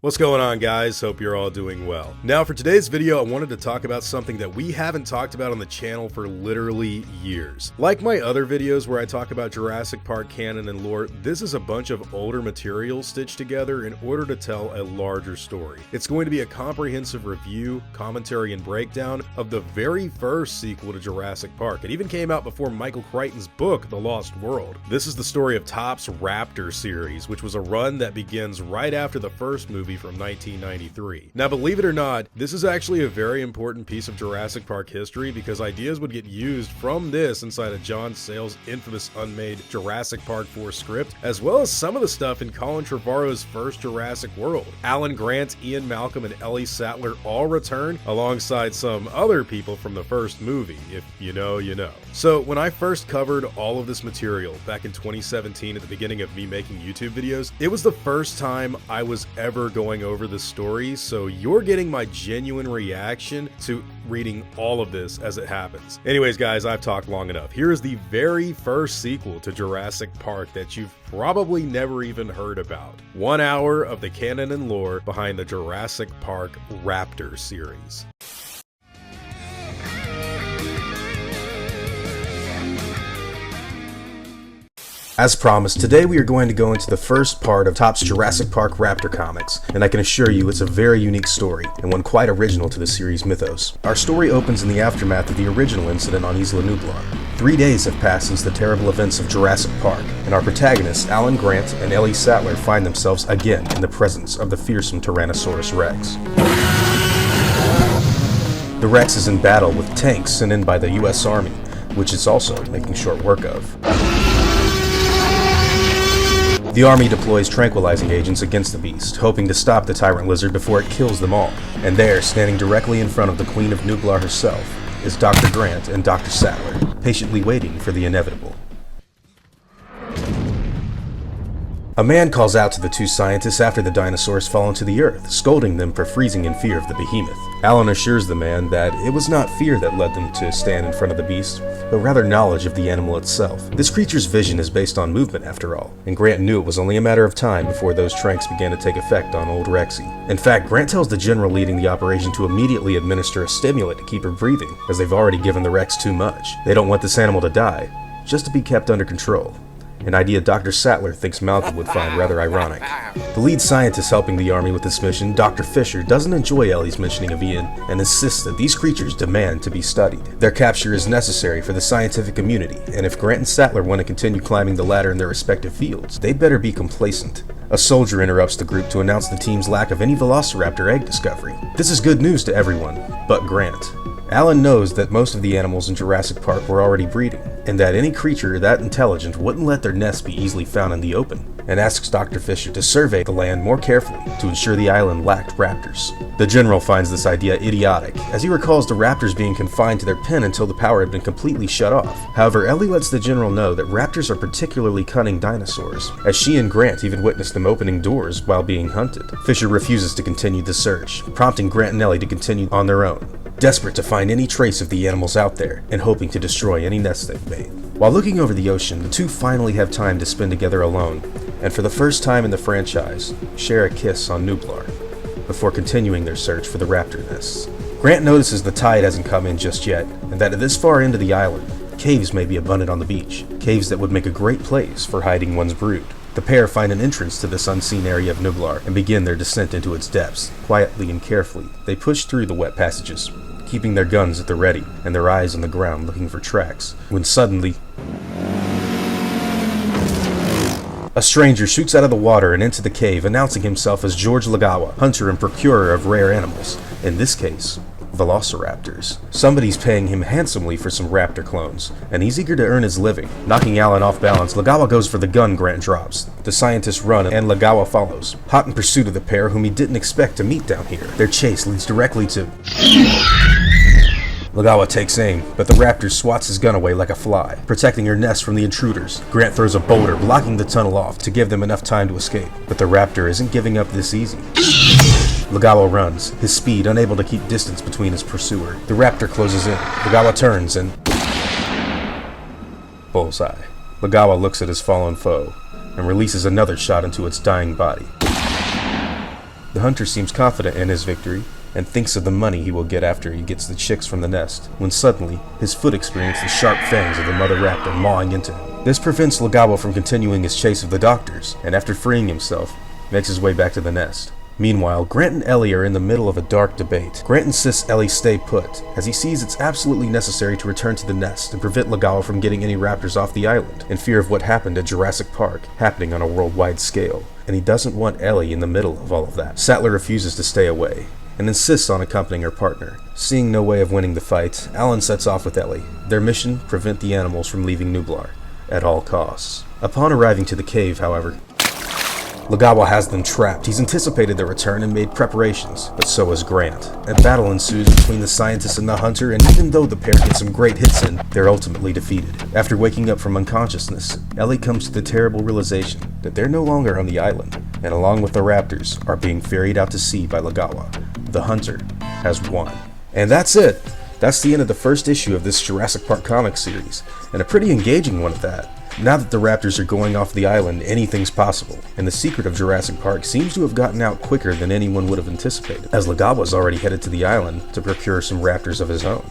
What's going on, guys? Hope you're all doing well. Now for today's video, I wanted to talk about something that we haven't talked about on the channel for literally years. Like my other videos where I talk about Jurassic Park canon and lore, this is a bunch of older material stitched together in order to tell a larger story. It's going to be a comprehensive review, commentary, and breakdown of the very first sequel to Jurassic Park. It even came out before Michael Crichton's book, The Lost World. This is the story of Top's Raptor series, which was a run that begins right after the first movie from 1993. Now, believe it or not, this is actually a very important piece of Jurassic Park history because ideas would get used from this inside of John Sayles' infamous unmade Jurassic Park 4 script, as well as some of the stuff in Colin Trevorrow's first Jurassic World. Alan Grant, Ian Malcolm, and Ellie Sattler all return alongside some other people from the first movie. If you know, you know. So when I first covered all of this material back in 2017 at the beginning of me making YouTube videos, it was the first time I was ever going over the story, so you're getting my genuine reaction to reading all of this as it happens. Anyways, guys, I've talked long enough. Here is the very first sequel to Jurassic Park that you've probably never even heard about. 1 hour of the canon and lore behind the Jurassic Park Raptor series. As promised, today we are going to go into the first part of Top's Jurassic Park Raptor comics, and I can assure you it's a very unique story, and one quite original to the series' mythos. Our story opens in the aftermath of the original incident on Isla Nublar. 3 days have passed since the terrible events of Jurassic Park, and our protagonists, Alan Grant and Ellie Sattler, find themselves again in the presence of the fearsome Tyrannosaurus Rex. The Rex is in battle with tanks sent in by the US Army, which it's also making short work of. The Army deploys tranquilizing agents against the beast, hoping to stop the tyrant lizard before it kills them all. And there, standing directly in front of the Queen of Nublar herself, is Dr. Grant and Dr. Sattler, patiently waiting for the inevitable. A man calls out to the two scientists after the dinosaurs fall into the earth, scolding them for freezing in fear of the behemoth. Alan assures the man that it was not fear that led them to stand in front of the beast, but rather knowledge of the animal itself. This creature's vision is based on movement after all, and Grant knew it was only a matter of time before those tranks began to take effect on old Rexy. In fact, Grant tells the general leading the operation to immediately administer a stimulant to keep her breathing, as they've already given the Rex too much. They don't want this animal to die, just to be kept under control. An idea Dr. Sattler thinks Malcolm would find rather ironic. The lead scientist helping the Army with this mission, Dr. Fisher, doesn't enjoy Ellie's mentioning of Ian and insists that these creatures demand to be studied. Their capture is necessary for the scientific community, and if Grant and Sattler want to continue climbing the ladder in their respective fields, they'd better be complacent. A soldier interrupts the group to announce the team's lack of any Velociraptor egg discovery. This is good news to everyone, but Grant. Alan knows that most of the animals in Jurassic Park were already breeding, and that any creature that intelligent wouldn't let their nests be easily found in the open, and asks Dr. Fisher to survey the land more carefully to ensure the island lacked raptors. The general finds this idea idiotic, as he recalls the raptors being confined to their pen until the power had been completely shut off. However, Ellie lets the general know that raptors are particularly cunning dinosaurs, as she and Grant even witnessed them opening doors while being hunted. Fisher refuses to continue the search, prompting Grant and Ellie to continue on their own, desperate to find any trace of the animals out there and hoping to destroy any nests they've made. While looking over the ocean, the two finally have time to spend together alone, and for the first time in the franchise, share a kiss on Nublar, before continuing their search for the raptor nests. Grant notices the tide hasn't come in just yet, and that at this far end of the island, caves may be abundant on the beach, caves that would make a great place for hiding one's brood. The pair find an entrance to this unseen area of Nublar and begin their descent into its depths. Quietly and carefully, they push through the wet passages, keeping their guns at the ready and their eyes on the ground looking for tracks, when suddenly a stranger shoots out of the water and into the cave, announcing himself as George Lagawa, hunter and procurer of rare animals, in this case, Velociraptors. Somebody's paying him handsomely for some raptor clones, and he's eager to earn his living. Knocking Alan off balance, Lagawa goes for the gun Grant drops. The scientists run, and Lagawa follows, hot in pursuit of the pair whom he didn't expect to meet down here. Their chase leads directly to... Lagawa takes aim, but the raptor swats his gun away like a fly, protecting her nest from the intruders. Grant throws a boulder, blocking the tunnel off to give them enough time to escape, but the raptor isn't giving up this easy. Lagawa runs, his speed unable to keep distance between his pursuer. The raptor closes in. Lagawa turns and... bullseye. Lagawa looks at his fallen foe and releases another shot into its dying body. The hunter seems confident in his victory, and thinks of the money he will get after he gets the chicks from the nest, when suddenly, his foot experiences the sharp fangs of the mother raptor mawing into him. This prevents Legawa from continuing his chase of the doctors, and after freeing himself, makes his way back to the nest. Meanwhile, Grant and Ellie are in the middle of a dark debate. Grant insists Ellie stay put, as he sees it's absolutely necessary to return to the nest and prevent Legawa from getting any raptors off the island, in fear of what happened at Jurassic Park, happening on a worldwide scale. And he doesn't want Ellie in the middle of all of that. Sattler refuses to stay away, and insists on accompanying her partner. Seeing no way of winning the fight, Alan sets off with Ellie. Their mission, prevent the animals from leaving Nublar, at all costs. Upon arriving to the cave, however, Legawa has them trapped. He's anticipated their return and made preparations, but so has Grant. A battle ensues between the scientist and the hunter, and even though the pair get some great hits in, they're ultimately defeated. After waking up from unconsciousness, Ellie comes to the terrible realization that they're no longer on the island, and along with the raptors, are being ferried out to sea by Legawa. The hunter has won. And that's it! That's the end of the first issue of this Jurassic Park comic series, and a pretty engaging one at that. Now that the raptors are going off the island, anything's possible, and the secret of Jurassic Park seems to have gotten out quicker than anyone would have anticipated, as Legawa's already headed to the island to procure some raptors of his own.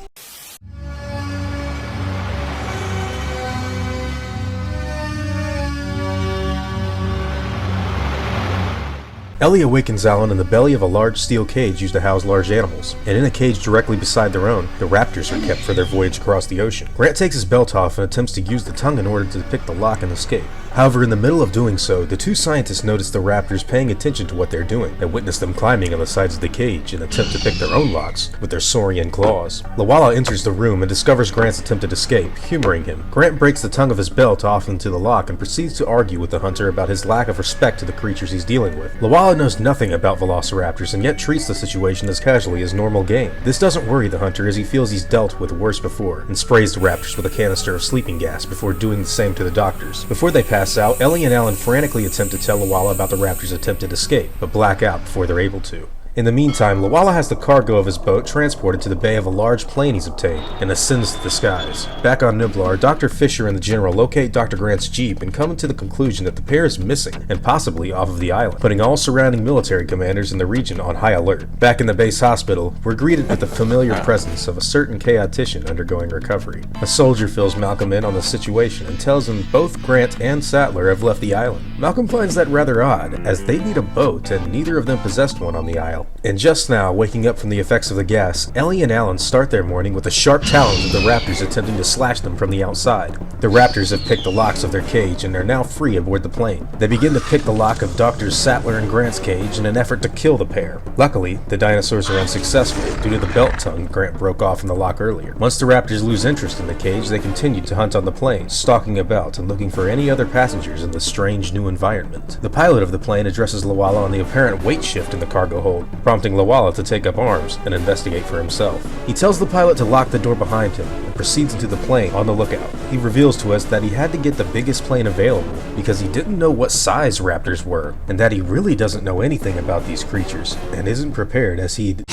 Ellie awakens Alan in the belly of a large steel cage used to house large animals, and in a cage directly beside their own, the raptors are kept for their voyage across the ocean. Grant takes his belt off and attempts to use the tongue in order to pick the lock and escape. However, in the middle of doing so, the two scientists notice the raptors paying attention to what they're doing, and witness them climbing on the sides of the cage and attempt to pick their own locks with their saurian claws. Lawala enters the room and discovers Grant's attempted escape, humoring him. Grant breaks the tongue of his belt off into the lock and proceeds to argue with the hunter about his lack of respect to the creatures he's dealing with. Lawala knows nothing about Velociraptors and yet treats the situation as casually as normal game. This doesn't worry the hunter as he feels he's dealt with worse before, and sprays the raptors with a canister of sleeping gas before doing the same to the doctors. Before they pass out, Ellie and Alan frantically attempt to tell Lawala about the raptors' attempted escape, but black out before they're able to. In the meantime, Lawala has the cargo of his boat transported to the bay of a large plane he's obtained, and ascends to the skies. Back on Nublar, Dr. Fisher and the General locate Dr. Grant's jeep and come to the conclusion that the pair is missing, and possibly off of the island, putting all surrounding military commanders in the region on high alert. Back in the base hospital, we're greeted with the familiar presence of a certain chaotician undergoing recovery. A soldier fills Malcolm in on the situation and tells him both Grant and Sattler have left the island. Malcolm finds that rather odd, as they need a boat and neither of them possessed one on the isle. And just now, waking up from the effects of the gas, Ellie and Alan start their morning with the sharp talons of the raptors attempting to slash them from the outside. The raptors have picked the locks of their cage and are now free aboard the plane. They begin to pick the lock of Drs. Sattler and Grant's cage in an effort to kill the pair. Luckily, the dinosaurs are unsuccessful due to the belt tongue Grant broke off in the lock earlier. Once the raptors lose interest in the cage, they continue to hunt on the plane, stalking about and looking for any other passengers in this strange new environment. The pilot of the plane addresses Lawala on the apparent weight shift in the cargo hold, prompting Lawala to take up arms and investigate for himself. He tells the pilot to lock the door behind him and proceeds into the plane on the lookout. He reveals to us that he had to get the biggest plane available because he didn't know what size raptors were, and that he really doesn't know anything about these creatures and isn't prepared as he'd.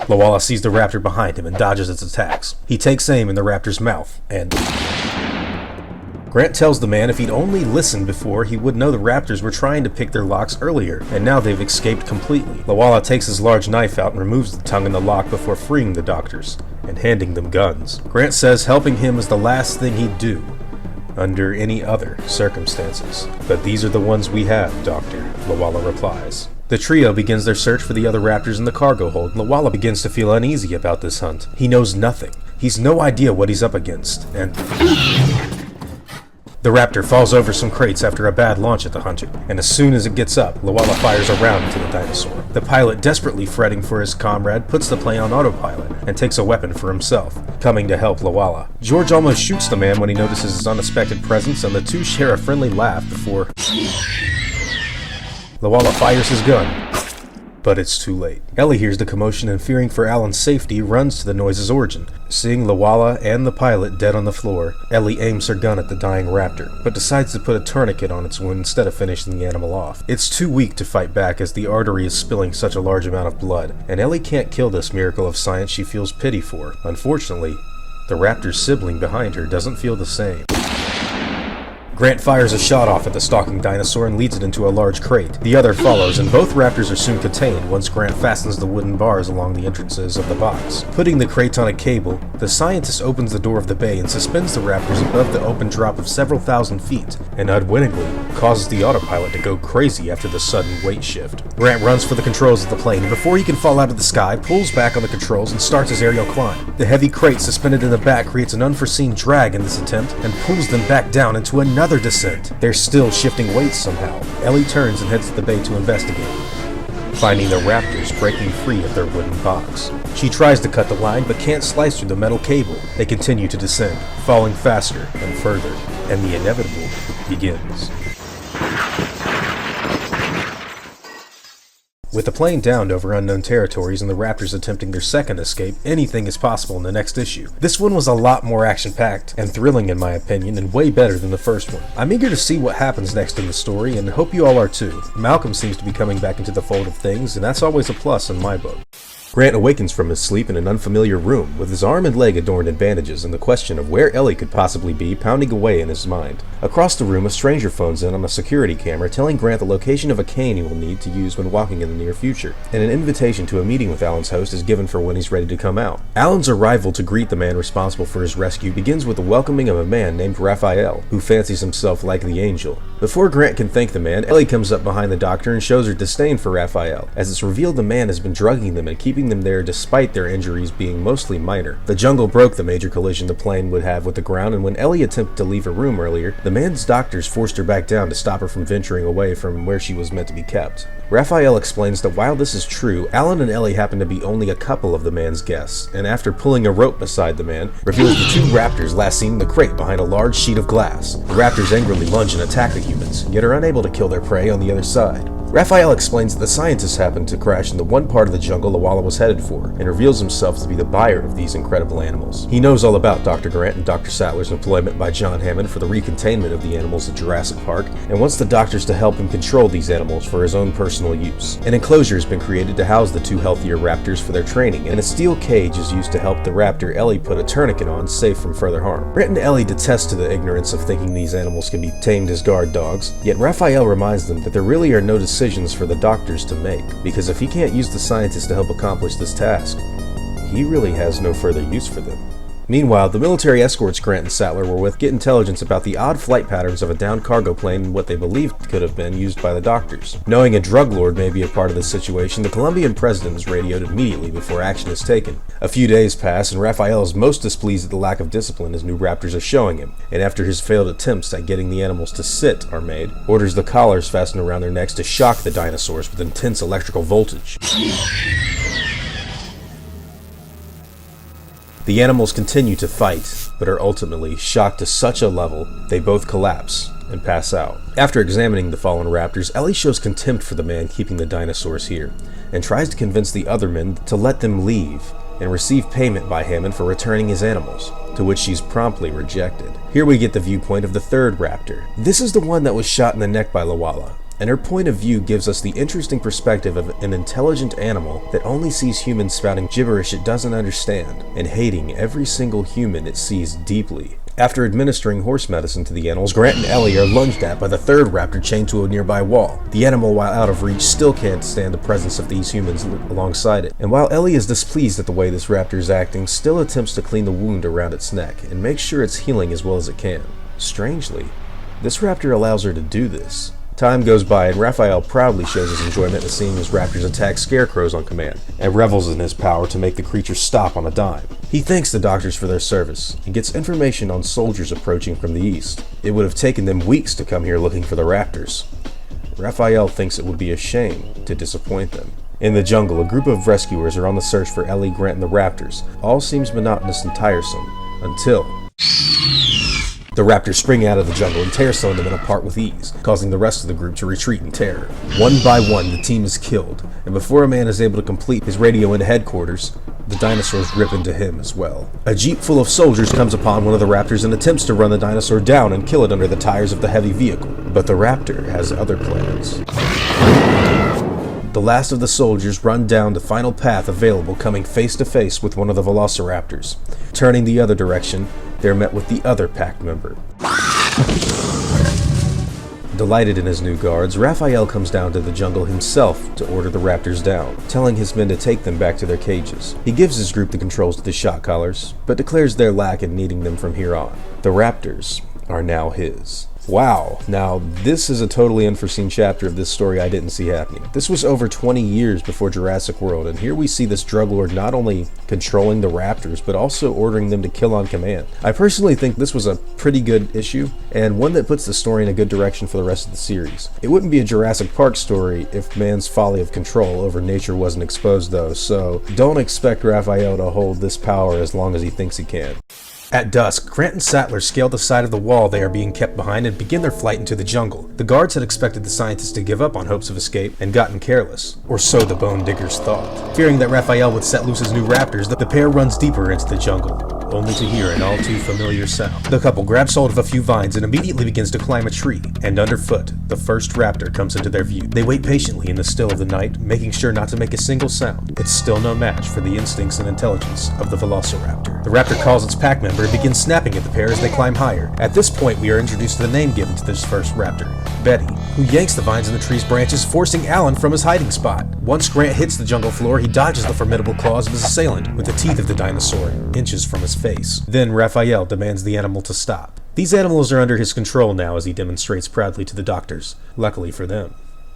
Lawala sees the raptor behind him and dodges its attacks. He takes aim in the raptor's mouth and Grant tells the man if he'd only listened before, he would know the raptors were trying to pick their locks earlier, and now they've escaped completely. Lawala takes his large knife out and removes the tongue in the lock before freeing the doctors and handing them guns. Grant says helping him is the last thing he'd do under any other circumstances. But these are the ones we have, Doctor, Lawala replies. The trio begins their search for the other raptors in the cargo hold. Lawala begins to feel uneasy about this hunt. He knows nothing. He's no idea what he's up against, and the raptor falls over some crates after a bad launch at the hunter, and as soon as it gets up, Lawala fires a round into the dinosaur. The pilot, desperately fretting for his comrade, puts the plane on autopilot and takes a weapon for himself, coming to help Lawala. George almost shoots the man when he notices his unexpected presence, and the two share a friendly laugh before Lawala fires his gun. But it's too late. Ellie hears the commotion and, fearing for Alan's safety, runs to the noise's origin. Seeing Lawala and the pilot dead on the floor, Ellie aims her gun at the dying raptor, but decides to put a tourniquet on its wound instead of finishing the animal off. It's too weak to fight back as the artery is spilling such a large amount of blood, and Ellie can't kill this miracle of science she feels pity for. Unfortunately, the raptor's sibling behind her doesn't feel the same. Grant fires a shot off at the stalking dinosaur and leads it into a large crate. The other follows, and both raptors are soon contained once Grant fastens the wooden bars along the entrances of the box. Putting the crates on a cable, the scientist opens the door of the bay and suspends the raptors above the open drop of several thousand feet, and unwittingly causes the autopilot to go crazy after the sudden weight shift. Grant runs for the controls of the plane, and before he can fall out of the sky, pulls back on the controls and starts his aerial climb. The heavy crate suspended in the back creates an unforeseen drag in this attempt and pulls them back down into another descent. They're still shifting weights somehow. Ellie turns and heads to the bay to investigate, finding the raptors breaking free of their wooden box. She tries to cut the line but can't slice through the metal cable. They continue to descend, falling faster and further, and the inevitable begins. With the plane downed over unknown territories and the Raptors attempting their second escape, anything is possible in the next issue. This one was a lot more action-packed and thrilling in my opinion, and way better than the first one. I'm eager to see what happens next in the story, and hope you all are too. Malcolm seems to be coming back into the fold of things, and that's always a plus in my book. Grant awakens from his sleep in an unfamiliar room, with his arm and leg adorned in bandages and the question of where Ellie could possibly be pounding away in his mind. Across the room, a stranger phones in on a security camera telling Grant the location of a cane he will need to use when walking in the near future, and an invitation to a meeting with Alan's host is given for when he's ready to come out. Alan's arrival to greet the man responsible for his rescue begins with the welcoming of a man named Raphael, who fancies himself like the angel. Before Grant can thank the man, Ellie comes up behind the doctor and shows her disdain for Raphael, as it's revealed the man has been drugging them and keeping them there despite their injuries being mostly minor. The jungle broke the major collision the plane would have with the ground, and when Ellie attempted to leave her room earlier, the man's doctors forced her back down to stop her from venturing away from where she was meant to be kept. Raphael explains that while this is true, Alan and Ellie happen to be only a couple of the man's guests, and after pulling a rope beside the man, reveals the two raptors last seen in the crate behind a large sheet of glass. The raptors angrily lunge and attack the humans, yet are unable to kill their prey on the other side. Raphael explains that the scientists happened to crash into one part of the jungle the Walla was headed for, and reveals himself to be the buyer of these incredible animals. He knows all about Dr. Grant and Dr. Sattler's employment by John Hammond for the recontainment of the animals at Jurassic Park, and wants the doctors to help him control these animals for his own personal use. An enclosure has been created to house the two healthier raptors for their training, and a steel cage is used to help the raptor Ellie put a tourniquet on, safe from further harm. Grant and Ellie detest to the ignorance of thinking these animals can be tamed as guard dogs, yet Raphael reminds them that there really are no decisions for the doctors to make, because if he can't use the scientists to help accomplish this task, he really has no further use for them. Meanwhile, the military escorts Grant and Sattler were with get intelligence about the odd flight patterns of a downed cargo plane and what they believed could have been used by the doctors. Knowing a drug lord may be a part of this situation, the Colombian president is radioed immediately before action is taken. A few days pass, and Raphael is most displeased at the lack of discipline his new raptors are showing him, and after his failed attempts at getting the animals to sit are made, orders the collars fastened around their necks to shock the dinosaurs with intense electrical voltage. The animals continue to fight, but are ultimately shocked to such a level they both collapse and pass out. After examining the fallen raptors, Ellie shows contempt for the man keeping the dinosaurs here, and tries to convince the other men to let them leave and receive payment by Hammond for returning his animals, to which she's promptly rejected. Here we get the viewpoint of the third raptor. This is the one that was shot in the neck by Lawala, and her point of view gives us the interesting perspective of an intelligent animal that only sees humans spouting gibberish it doesn't understand, and hating every single human it sees deeply. After administering horse medicine to the animals, Grant and Ellie are lunged at by the third raptor chained to a nearby wall. The animal, while out of reach, still can't stand the presence of these humans alongside it, and while Ellie is displeased at the way this raptor is acting, still attempts to clean the wound around its neck and make sure it's healing as well as it can. Strangely, this raptor allows her to do this. Time goes by, and Raphael proudly shows his enjoyment at seeing his raptors attack scarecrows on command, and revels in his power to make the creatures stop on a dime. He thanks the doctors for their service, and gets information on soldiers approaching from the east. It would have taken them weeks to come here looking for the raptors. Raphael thinks it would be a shame to disappoint them. In the jungle, a group of rescuers are on the search for Ellie, Grant, and the raptors. All seems monotonous and tiresome, until the raptors spring out of the jungle and tear some of them apart with ease, causing the rest of the group to retreat in terror. One by one, the team is killed, and before a man is able to complete his radio into headquarters, the dinosaurs rip into him as well. A jeep full of soldiers comes upon one of the raptors and attempts to run the dinosaur down and kill it under the tires of the heavy vehicle, but the raptor has other plans. The last of the soldiers run down the final path available, coming face to face with one of the Velociraptors. Turning the other direction, they're met with the other pack member. Delighted in his new guards, Raphael comes down to the jungle himself to order the raptors down, telling his men to take them back to their cages. He gives his group the controls to the shot collars, but declares their lack in needing them from here on. The raptors are now his. Wow, now this is a totally unforeseen chapter of this story I didn't see happening. This was over 20 years before Jurassic World, and here we see this drug lord not only controlling the raptors, but also ordering them to kill on command. I personally think this was a pretty good issue, and one that puts the story in a good direction for the rest of the series. It wouldn't be a Jurassic Park story if man's folly of control over nature wasn't exposed though, so don't expect Raphael to hold this power as long as he thinks he can. At dusk, Grant and Sattler scale the side of the wall they are being kept behind and begin their flight into the jungle. The guards had expected the scientists to give up on hopes of escape and gotten careless, or so the bone diggers thought. Fearing that Raphael would set loose his new raptors, the pair runs deeper into the jungle, only to hear an all too familiar sound. The couple grabs hold of a few vines and immediately begins to climb a tree, and underfoot, the first raptor comes into their view. They wait patiently in the still of the night, making sure not to make a single sound. It's still no match for the instincts and intelligence of the Velociraptor. The raptor calls its pack member and begins snapping at the pair as they climb higher. At this point, we are introduced to the name given to this first raptor, Betty, who yanks the vines in the tree's branches, forcing Alan from his hiding spot. Once Grant hits the jungle floor, he dodges the formidable claws of his assailant with the teeth of the dinosaur inches from his face. Then Raphael demands the animal to stop. These animals are under his control now, as he demonstrates proudly to the doctors, luckily for them.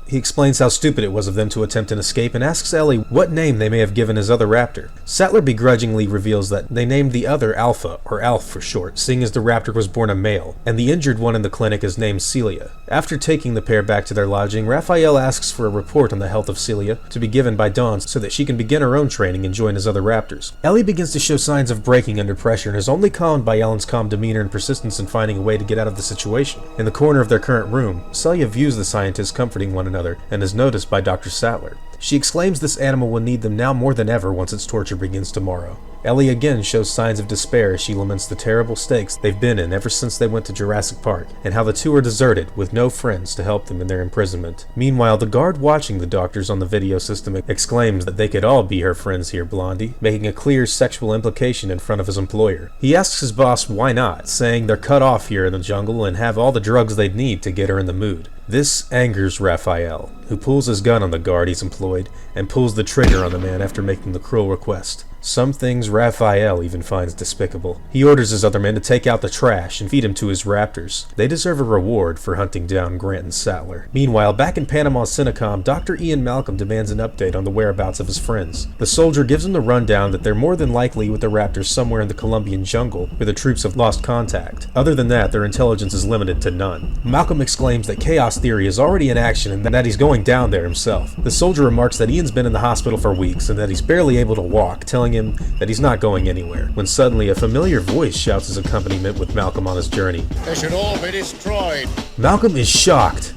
He explains how stupid it was of them to attempt an escape and asks Ellie what name they may have given his other raptor. Sattler begrudgingly reveals that they named the other Alpha, or Alf for short, seeing as the raptor was born a male, and the injured one in the clinic is named Celia. After taking the pair back to their lodging, Raphael asks for a report on the health of Celia to be given by Dawn so that she can begin her own training and join his other raptors. Ellie begins to show signs of breaking under pressure and is only calmed by Ellen's calm demeanor and persistence in finding a way to get out of the situation. In the corner of their current room, Celia views the scientists comforting one another and is noticed by Dr. Sattler. She exclaims this animal will need them now more than ever once its torture begins tomorrow. Ellie again shows signs of despair as she laments the terrible stakes they've been in ever since they went to Jurassic Park, and how the two are deserted with no friends to help them in their imprisonment. Meanwhile, the guard watching the doctors on the video system exclaims that they could all be her friends here, Blondie, making a clear sexual implication in front of his employer. He asks his boss why not, saying they're cut off here in the jungle and have all the drugs they'd need to get her in the mood. This angers Raphael, who pulls his gun on the guard he's employed and pulls the trigger on the man after making the cruel request. Some things Raphael even finds despicable. He orders his other men to take out the trash and feed him to his raptors. They deserve a reward for hunting down Grant and Sattler. Meanwhile, back in Panama Cinecom, Dr. Ian Malcolm demands an update on the whereabouts of his friends. The soldier gives him the rundown that they're more than likely with the raptors somewhere in the Colombian jungle, where the troops have lost contact. Other than that, their intelligence is limited to none. Malcolm exclaims that chaos theory is already in action and that he's going down there himself. The soldier remarks that Ian's been in the hospital for weeks and that he's barely able to walk, telling him that he's not going anywhere, when suddenly a familiar voice shouts his accompaniment with Malcolm on his journey. They should all be destroyed. Malcolm is shocked,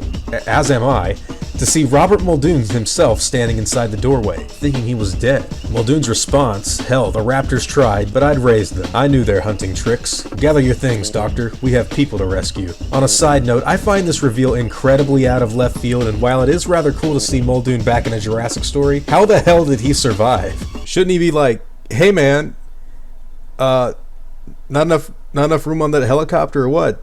as am I, to see Robert Muldoon himself standing inside the doorway, thinking he was dead. Muldoon's response, "Hell, the raptors tried, but I'd raised them. I knew their hunting tricks. Gather your things, Doctor. We have people to rescue." On a side note, I find this reveal incredibly out of left field, and while it is rather cool to see Muldoon back in a Jurassic story, how the hell did he survive? Shouldn't he be like, "Hey man, not enough room on that helicopter or what?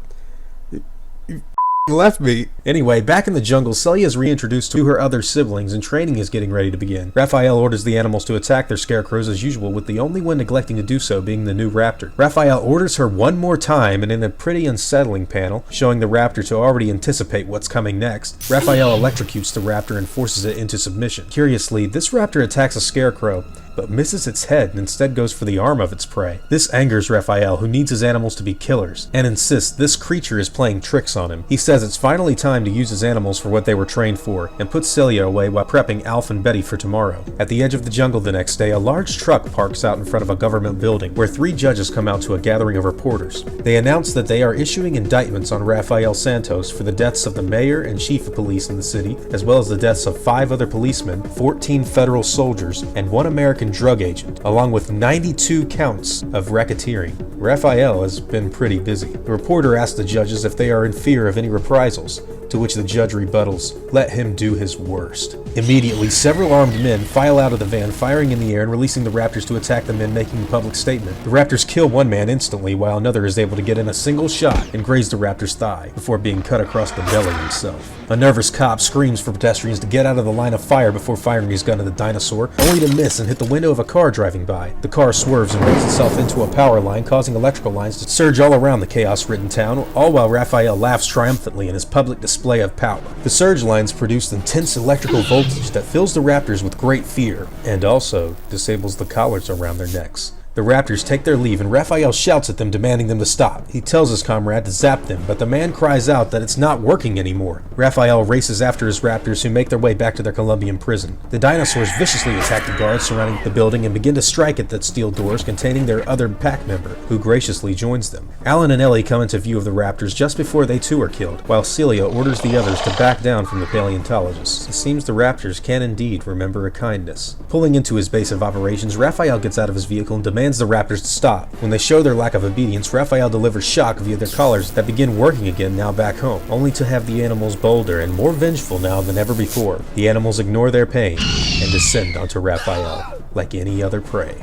You left me." Anyway, back in the jungle, Celia is reintroduced to her other siblings and training is getting ready to begin. Raphael orders the animals to attack their scarecrows as usual, with the only one neglecting to do so being the new raptor. Raphael orders her one more time, and in a pretty unsettling panel, showing the raptor to already anticipate what's coming next, Raphael electrocutes the raptor and forces it into submission. Curiously, this raptor attacks a scarecrow, but misses its head and instead goes for the arm of its prey. This angers Raphael, who needs his animals to be killers, and insists this creature is playing tricks on him. He says it's finally time to use his animals for what they were trained for, and puts Celia away while prepping Alf and Betty for tomorrow. At the edge of the jungle the next day, a large truck parks out in front of a government building, where 3 judges come out to a gathering of reporters. They announce that they are issuing indictments on Raphael Santos for the deaths of the mayor and chief of police in the city, as well as the deaths of 5 other policemen, 14 federal soldiers, and 1 American American drug agent, along with 92 counts of racketeering. Raphael has been pretty busy. The reporter asks the judges if they are in fear of any reprisals, to which the judge rebuttals, "Let him do his worst." Immediately, several armed men file out of the van, firing in the air and releasing the Raptors to attack the men making a public statement. The Raptors kill one man instantly, while another is able to get in a single shot and graze the Raptor's thigh, before being cut across the belly himself. A nervous cop screams for pedestrians to get out of the line of fire before firing his gun at the dinosaur, only to miss and hit the window of a car driving by. The car swerves and runs itself into a power line, causing electrical lines to surge all around the chaos-ridden town, all while Raphael laughs triumphantly in his public display of power. The surge lines produce intense electrical voltage that fills the Raptors with great fear, and also disables the collars around their necks. The Raptors take their leave and Raphael shouts at them, demanding them to stop. He tells his comrade to zap them, but the man cries out that it's not working anymore. Raphael races after his Raptors, who make their way back to their Colombian prison. The dinosaurs viciously attack the guards surrounding the building and begin to strike at the steel doors containing their other pack member, who graciously joins them. Alan and Ellie come into view of the Raptors just before they too are killed, while Celia orders the others to back down from the paleontologists. It seems the Raptors can indeed remember a kindness. Pulling into his base of operations, Raphael gets out of his vehicle and demands the Raptors to stop. When they show their lack of obedience, Raphael delivers shock via their collars that begin working again now back home, only to have the animals bolder and more vengeful now than ever before. The animals ignore their pain and descend onto Raphael like any other prey.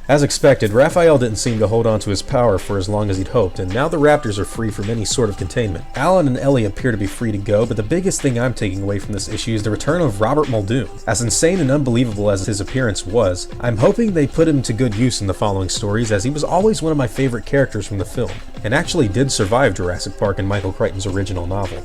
As expected, Raphael didn't seem to hold on to his power for as long as he'd hoped, and now the Raptors are free from any sort of containment. Alan and Ellie appear to be free to go, but the biggest thing I'm taking away from this issue is the return of Robert Muldoon. As insane and unbelievable as his appearance was, I'm hoping they put him to good use in the following stories, as he was always one of my favorite characters from the film, and actually did survive Jurassic Park and Michael Crichton's original novel.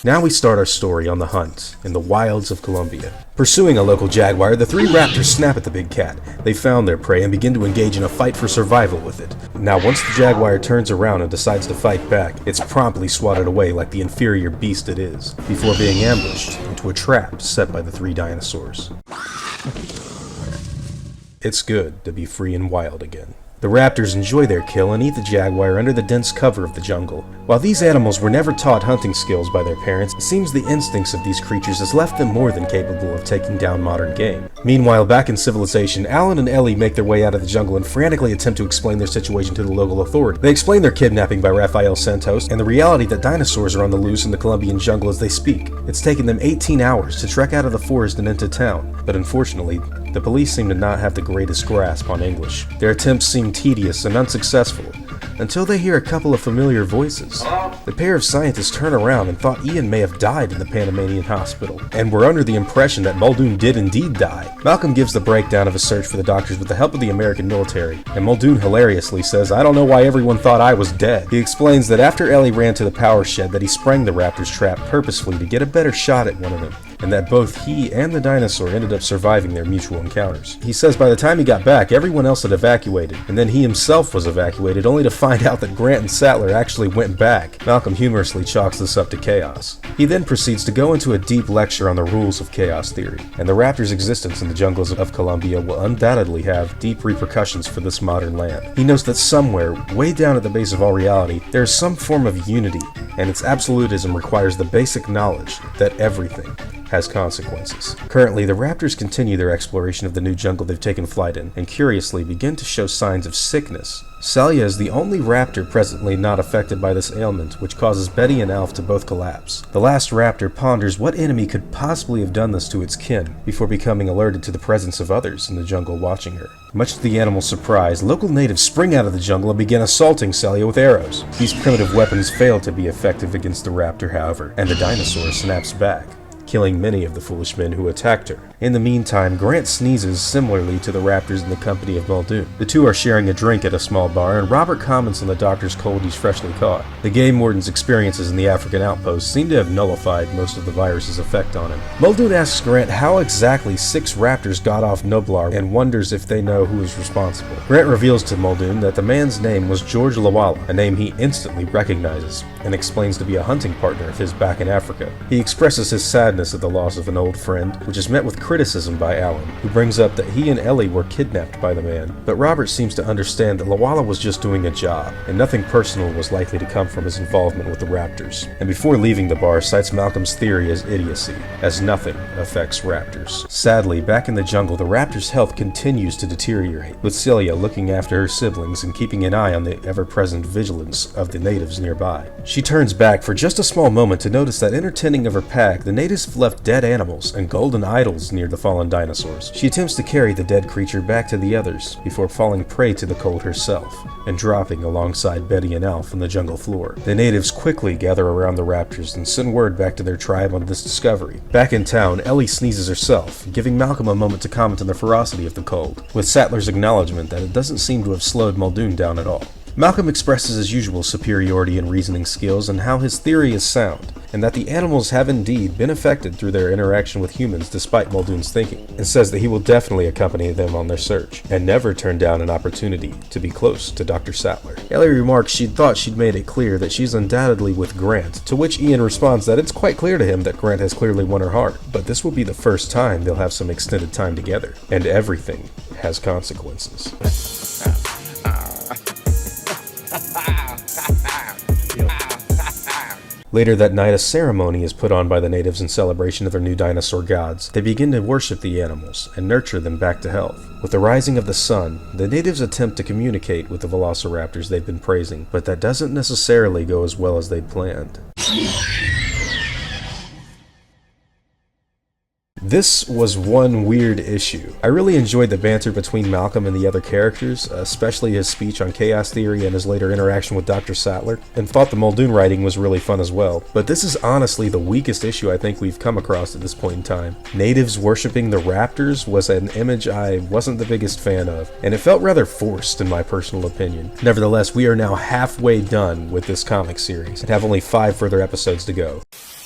Now we start our story on the hunt in the wilds of Colombia. Pursuing a local jaguar, the three raptors snap at the big cat. They found their prey and begin to engage in a fight for survival with it. Now once the jaguar turns around and decides to fight back, it's promptly swatted away like the inferior beast it is, before being ambushed into a trap set by the three dinosaurs. It's good to be free and wild again. The raptors enjoy their kill and eat the jaguar under the dense cover of the jungle. While these animals were never taught hunting skills by their parents, it seems the instincts of these creatures has left them more than capable of taking down modern game. Meanwhile, back in civilization, Alan and Ellie make their way out of the jungle and frantically attempt to explain their situation to the local authority. They explain their kidnapping by Raphael Santos and the reality that dinosaurs are on the loose in the Colombian jungle as they speak. It's taken them 18 hours to trek out of the forest and into town, but unfortunately, the police seem to not have the greatest grasp on English. Their attempts seem tedious and unsuccessful, until they hear a couple of familiar voices. The pair of scientists turn around and thought Ian may have died in the Panamanian hospital, and were under the impression that Muldoon did indeed die. Malcolm gives the breakdown of his search for the doctors with the help of the American military, and Muldoon hilariously says, "I don't know why everyone thought I was dead." He explains that after Ellie ran to the power shed that he sprang the raptor's trap purposefully to get a better shot at one of them, and that both he and the dinosaur ended up surviving their mutual encounters. He says by the time he got back, everyone else had evacuated, and then he himself was evacuated, only to find out that Grant and Sattler actually went back. Malcolm humorously chalks this up to chaos. He then proceeds to go into a deep lecture on the rules of chaos theory, and the raptor's existence in the jungles of Colombia will undoubtedly have deep repercussions for this modern land. He notes that somewhere, way down at the base of all reality, there is some form of unity, and its absolutism requires the basic knowledge that everything has consequences. Currently, the raptors continue their exploration of the new jungle they've taken flight in, and curiously begin to show signs of sickness. Celia is the only raptor presently not affected by this ailment, which causes Betty and Alf to both collapse. The last raptor ponders what enemy could possibly have done this to its kin, before becoming alerted to the presence of others in the jungle watching her. Much to the animal's surprise, local natives spring out of the jungle and begin assaulting Celia with arrows. These primitive weapons fail to be effective against the raptor, however, and the dinosaur snaps back, killing many of the foolish men who attacked her. In the meantime, Grant sneezes similarly to the raptors in the company of Muldoon. The two are sharing a drink at a small bar, and Robert comments on the doctor's cold he's freshly caught. The game warden's experiences in the African outpost seem to have nullified most of the virus's effect on him. Muldoon asks Grant how exactly 6 raptors got off Noblar and wonders if they know who is responsible. Grant reveals to Muldoon that the man's name was George Lawala, a name he instantly recognizes, and explains to be a hunting partner of his back in Africa. He expresses his sadness sadness at the loss of an old friend, which is met with criticism by Alan, who brings up that he and Ellie were kidnapped by the man. But Robert seems to understand that Lawala was just doing a job, and nothing personal was likely to come from his involvement with the Raptors. And before leaving the bar, cites Malcolm's theory as idiocy, as nothing affects raptors. Sadly, back in the jungle, the raptor's health continues to deteriorate, with Celia looking after her siblings and keeping an eye on the ever-present vigilance of the natives nearby. She turns back for just a small moment to notice that in her tending of her pack, the natives have left dead animals and golden idols near the fallen dinosaurs. She attempts to carry the dead creature back to the others, before falling prey to the cold herself, and dropping alongside Betty and Alf on the jungle floor. The natives quickly gather around the raptors and send word back to their tribe on this discovery. Back in town, Ellie sneezes herself, giving Malcolm a moment to comment on the ferocity of the cold, with Sattler's acknowledgement that it doesn't seem to have slowed Muldoon down at all. Malcolm expresses his usual superiority in reasoning skills and how his theory is sound, and that the animals have indeed been affected through their interaction with humans despite Muldoon's thinking, and says that he will definitely accompany them on their search, and never turn down an opportunity to be close to Dr. Sattler. Ellie remarks she'd thought she'd made it clear that she's undoubtedly with Grant, to which Ian responds that it's quite clear to him that Grant has clearly won her heart, but this will be the first time they'll have some extended time together, and everything has consequences. Later that night, a ceremony is put on by the natives in celebration of their new dinosaur gods. They begin to worship the animals and nurture them back to health. With the rising of the sun, the natives attempt to communicate with the Velociraptors they've been praising, but that doesn't necessarily go as well as they'd planned. This was one weird issue. I really enjoyed the banter between Malcolm and the other characters, especially his speech on chaos theory and his later interaction with Dr. Sattler, and thought the Muldoon writing was really fun as well. But this is honestly the weakest issue I think we've come across at this point in time. Natives worshipping the Raptors was an image I wasn't the biggest fan of, and it felt rather forced in my personal opinion. Nevertheless, we are now halfway done with this comic series, and have only 5 further episodes to go.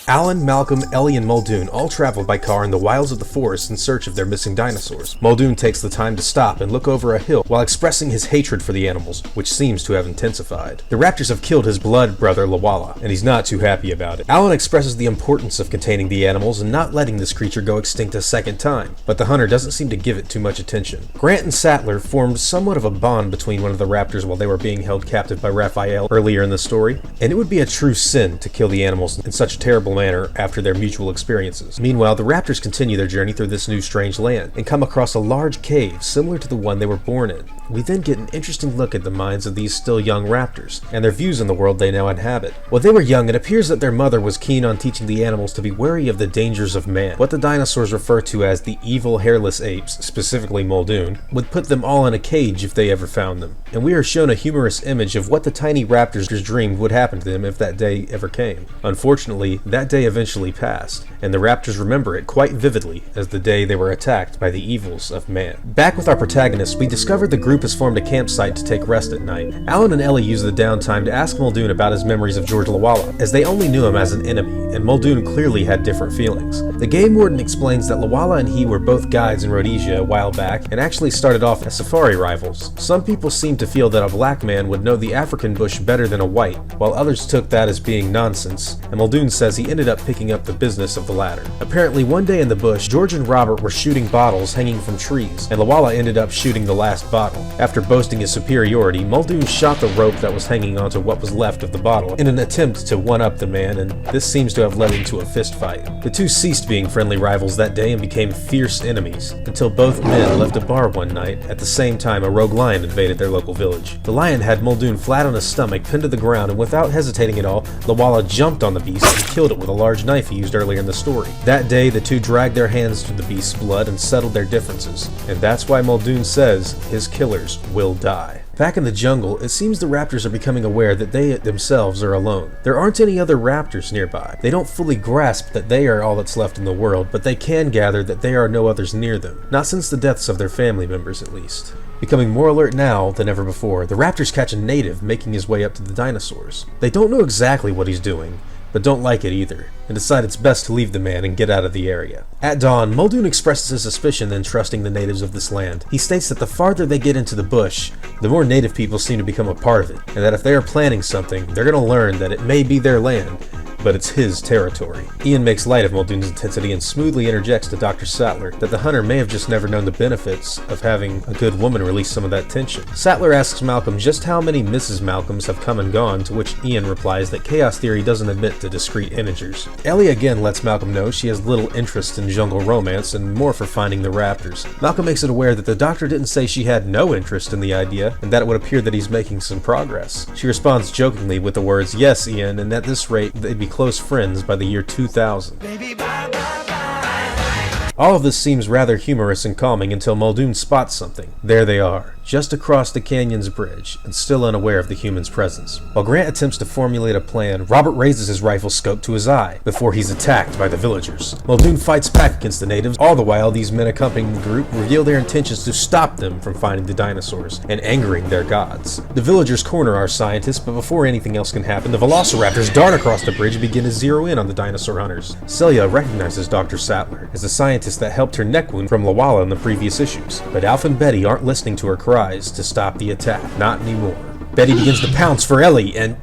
Alan, Malcolm, Ellie, and Muldoon all travel by car in the wilds of the forest in search of their missing dinosaurs. Muldoon takes the time to stop and look over a hill while expressing his hatred for the animals, which seems to have intensified. The raptors have killed his blood brother Lawala, and he's not too happy about it. Alan expresses the importance of containing the animals and not letting this creature go extinct a second time, but the hunter doesn't seem to give it too much attention. Grant and Sattler formed somewhat of a bond between one of the raptors while they were being held captive by Raphael earlier in the story, and it would be a true sin to kill the animals in such a terrible manner after their mutual experiences. Meanwhile, the raptors continue their journey through this new strange land and come across a large cave similar to the one they were born in. We then get an interesting look at the minds of these still young raptors and their views on the world they now inhabit. While they were young, it appears that their mother was keen on teaching the animals to be wary of the dangers of man. What the dinosaurs refer to as the evil hairless apes, specifically Muldoon, would put them all in a cage if they ever found them. And we are shown a humorous image of what the tiny raptors dreamed would happen to them if that day ever came. Unfortunately, that day eventually passed, and the raptors remember it quite vividly as the day they were attacked by the evils of man. Back with our protagonists, we discovered the group has formed a campsite to take rest at night. Alan and Ellie use the downtime to ask Muldoon about his memories of George Lawala, as they only knew him as an enemy, and Muldoon clearly had different feelings. The game warden explains that Lawala and he were both guides in Rhodesia a while back, and actually started off as safari rivals. Some people seem to feel that a black man would know the African bush better than a white, while others took that as being nonsense, and Muldoon says he ended up picking up the business of the latter. Apparently, one day in the bush, George and Robert were shooting bottles hanging from trees, and Lawala ended up shooting the last bottle. After boasting his superiority, Muldoon shot the rope that was hanging onto what was left of the bottle in an attempt to one-up the man, and this seems to have led into a fist fight. The two ceased being friendly rivals that day and became fierce enemies, until both men left a bar one night. At the same time, a rogue lion invaded their local village. The lion had Muldoon flat on his stomach, pinned to the ground, and without hesitating at all, Lawala jumped on the beast and killed it with a large knife he used earlier in the story. That day, the two dragged their hands through the beast's blood and settled their differences, and that's why Muldoon says his killers will die. Back in the jungle, it seems the raptors are becoming aware that they themselves are alone. There aren't any other raptors nearby. They don't fully grasp that they are all that's left in the world, but they can gather that there are no others near them. Not since the deaths of their family members, at least. Becoming more alert now than ever before, the raptors catch a native making his way up to the dinosaurs. They don't know exactly what he's doing, but don't like it either, and decide it's best to leave the man and get out of the area. At dawn, Muldoon expresses his suspicion in trusting the natives of this land. He states that the farther they get into the bush, the more native people seem to become a part of it, and that if they are planning something, they're going to learn that it may be their land, but it's his territory. Ian makes light of Muldoon's intensity and smoothly interjects to Dr. Sattler that the hunter may have just never known the benefits of having a good woman release some of that tension. Sattler asks Malcolm just how many Mrs. Malcolms have come and gone, to which Ian replies that chaos theory doesn't admit to discrete integers. Ellie again lets Malcolm know she has little interest in jungle romance and more for finding the raptors. Malcolm makes it aware that the doctor didn't say she had no interest in the idea, and that it would appear that he's making some progress. She responds jokingly with the words, "Yes, Ian, and at this rate, they'd be close friends by the year 2000. Baby, bye, bye, bye. All of this seems rather humorous and calming until Muldoon spots something. There they are, just across the canyon's bridge, and still unaware of the human's presence. While Grant attempts to formulate a plan, Robert raises his rifle scope to his eye before he's attacked by the villagers. Muldoon fights back against the natives, all the while these men accompanying the group reveal their intentions to stop them from finding the dinosaurs and angering their gods. The villagers corner our scientists, but before anything else can happen, the Velociraptors dart across the bridge and begin to zero in on the dinosaur hunters. Celia recognizes Dr. Sattler as the scientist that helped her neck wound from Lawala in the previous issues, but Alf and Betty aren't listening to her cries to stop the attack. Not anymore. Betty begins to pounce for Ellie, and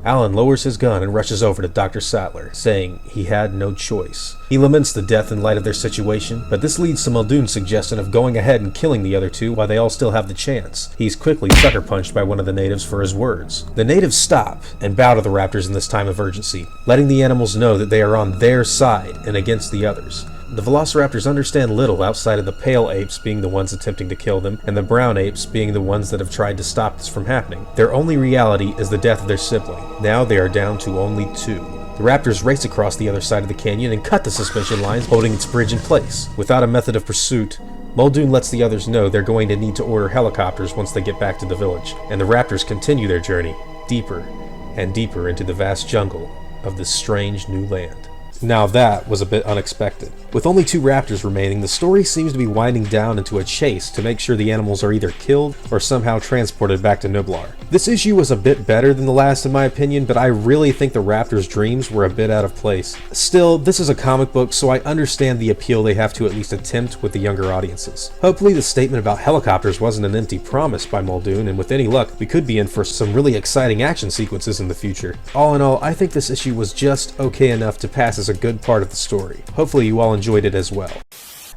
Alan lowers his gun and rushes over to Dr. Sattler, saying he had no choice. He laments the death in light of their situation, but this leads to Muldoon's suggestion of going ahead and killing the other two while they all still have the chance. He's quickly sucker punched by one of the natives for his words. The natives stop and bow to the raptors in this time of urgency, letting the animals know that they are on their side and against the others. The Velociraptors understand little outside of the pale apes being the ones attempting to kill them, and the brown apes being the ones that have tried to stop this from happening. Their only reality is the death of their sibling. Now they are down to only two. The raptors race across the other side of the canyon and cut the suspension lines holding its bridge in place. Without a method of pursuit, Muldoon lets the others know they're going to need to order helicopters once they get back to the village, and the raptors continue their journey deeper and deeper into the vast jungle of this strange new land. Now that was a bit unexpected. With only two raptors remaining, the story seems to be winding down into a chase to make sure the animals are either killed or somehow transported back to Nublar. This issue was a bit better than the last in my opinion, but I really think the raptors' dreams were a bit out of place. Still, this is a comic book, so I understand the appeal they have to at least attempt with the younger audiences. Hopefully the statement about helicopters wasn't an empty promise by Muldoon, and with any luck, we could be in for some really exciting action sequences in the future. All in all, I think this issue was just okay enough to pass as a good part of the story. Hopefully you all enjoyed it as well.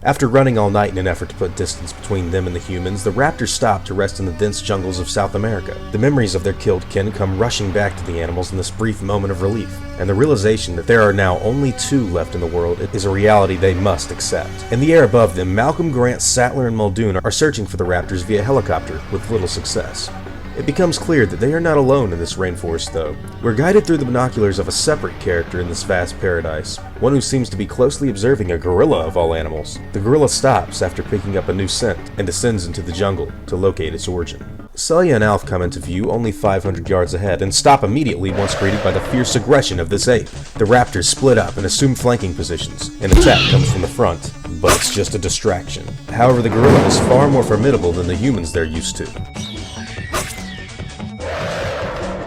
After running all night in an effort to put distance between them and the humans, the raptors stop to rest in the dense jungles of South America. The memories of their killed kin come rushing back to the animals in this brief moment of relief, and the realization that there are now only two left in the world is a reality they must accept. In the air above them, Malcolm, Grant, Sattler, and Muldoon are searching for the raptors via helicopter with little success. It becomes clear that they are not alone in this rainforest, though. We're guided through the binoculars of a separate character in this vast paradise, one who seems to be closely observing a gorilla of all animals. The gorilla stops after picking up a new scent and descends into the jungle to locate its origin. Celia and Alf come into view only 500 yards ahead and stop immediately once greeted by the fierce aggression of this ape. The raptors split up and assume flanking positions. An attack comes from the front, but it's just a distraction. However, the gorilla is far more formidable than the humans they're used to.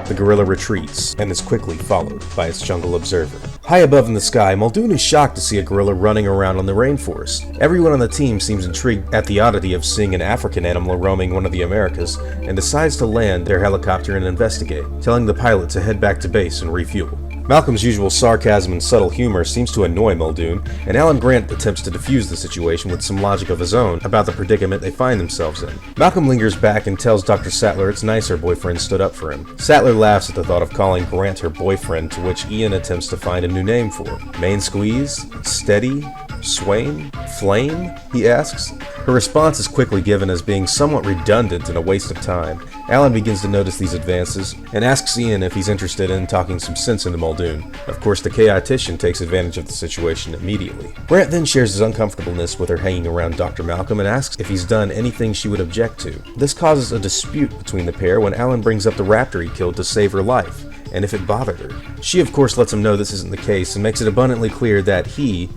The gorilla retreats, and is quickly followed by its jungle observer. High above in the sky, Muldoon is shocked to see a gorilla running around in the rainforest. Everyone on the team seems intrigued at the oddity of seeing an African animal roaming one of the Americas, and decides to land their helicopter and investigate, telling the pilot to head back to base and refuel. Malcolm's usual sarcasm and subtle humor seems to annoy Muldoon, and Alan Grant attempts to defuse the situation with some logic of his own about the predicament they find themselves in. Malcolm lingers back and tells Dr. Sattler it's nice her boyfriend stood up for him. Sattler laughs at the thought of calling Grant her boyfriend, to which Ian attempts to find a new name for. Main squeeze? Steady? Swain? Flame? He asks. Her response is quickly given as being somewhat redundant and a waste of time. Alan begins to notice these advances, and asks Ian if he's interested in talking some sense into Muldoon. Of course, the chaotician takes advantage of the situation immediately. Grant then shares his uncomfortableness with her hanging around Dr. Malcolm and asks if he's done anything she would object to. This causes a dispute between the pair when Alan brings up the raptor he killed to save her life, and if it bothered her. She of course lets him know this isn't the case and makes it abundantly clear that he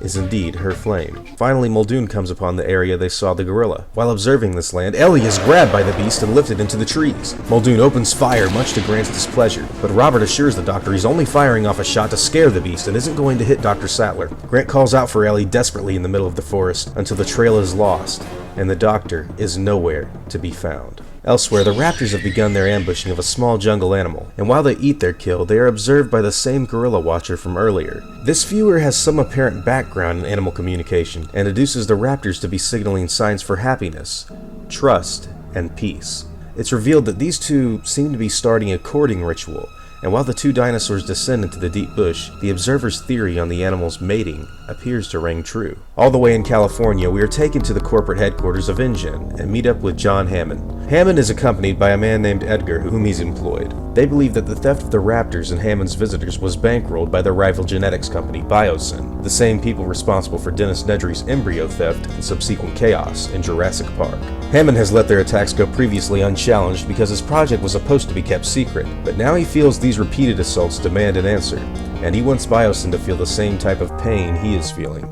is indeed her flame. Finally, Muldoon comes upon the area they saw the gorilla. While observing this land, Ellie is grabbed by the beast and lifted into the trees. Muldoon opens fire, much to Grant's displeasure, but Robert assures the doctor he's only firing off a shot to scare the beast and isn't going to hit Dr. Sattler. Grant calls out for Ellie desperately in the middle of the forest until the trail is lost, and the doctor is nowhere to be found. Elsewhere, the raptors have begun their ambushing of a small jungle animal, and while they eat their kill, they are observed by the same gorilla watcher from earlier. This viewer has some apparent background in animal communication, and deduces the raptors to be signaling signs for happiness, trust, and peace. It's revealed that these two seem to be starting a courting ritual, and while the two dinosaurs descend into the deep bush, the observer's theory on the animals mating appears to ring true. All the way in California, we are taken to the corporate headquarters of InGen and meet up with John Hammond. Hammond is accompanied by a man named Edgar, whom he's employed. They believe that the theft of the raptors and Hammond's visitors was bankrolled by their rival genetics company, Biosin, the same people responsible for Dennis Nedry's embryo theft and subsequent chaos in Jurassic Park. Hammond has let their attacks go previously unchallenged because his project was supposed to be kept secret, but now he feels these repeated assaults demand an answer, and he wants Biosin to feel the same type of pain he is feeling,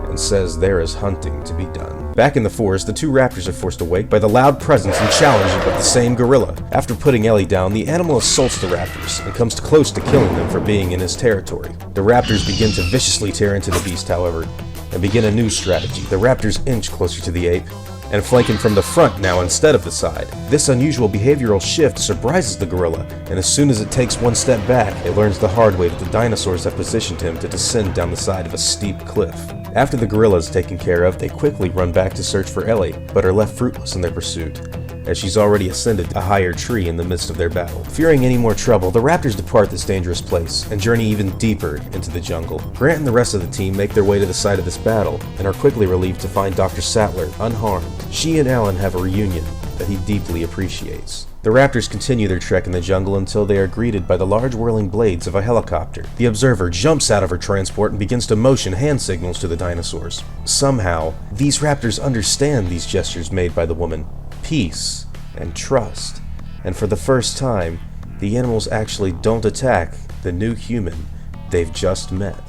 and says there is hunting to be done. Back in the forest, the two raptors are forced awake by the loud presence and challenge of the same gorilla. After putting Ellie down, the animal assaults the raptors and comes close to killing them for being in his territory. The raptors begin to viciously tear into the beast, however, and begin a new strategy. The raptors inch closer to the ape and flank him from the front now instead of the side. This unusual behavioral shift surprises the gorilla, and as soon as it takes one step back, it learns the hard way that the dinosaurs have positioned him to descend down the side of a steep cliff. After the gorilla is taken care of, they quickly run back to search for Ellie, but are left fruitless in their pursuit, as she's already ascended a higher tree in the midst of their battle. Fearing any more trouble, the raptors depart this dangerous place and journey even deeper into the jungle. Grant and the rest of the team make their way to the site of this battle and are quickly relieved to find Dr. Sattler unharmed. She and Alan have a reunion that he deeply appreciates. The raptors continue their trek in the jungle until they are greeted by the large whirling blades of a helicopter. The observer jumps out of her transport and begins to motion hand signals to the dinosaurs. Somehow, these raptors understand these gestures made by the woman. Peace and trust, and for the first time, the animals actually don't attack the new human they've just met.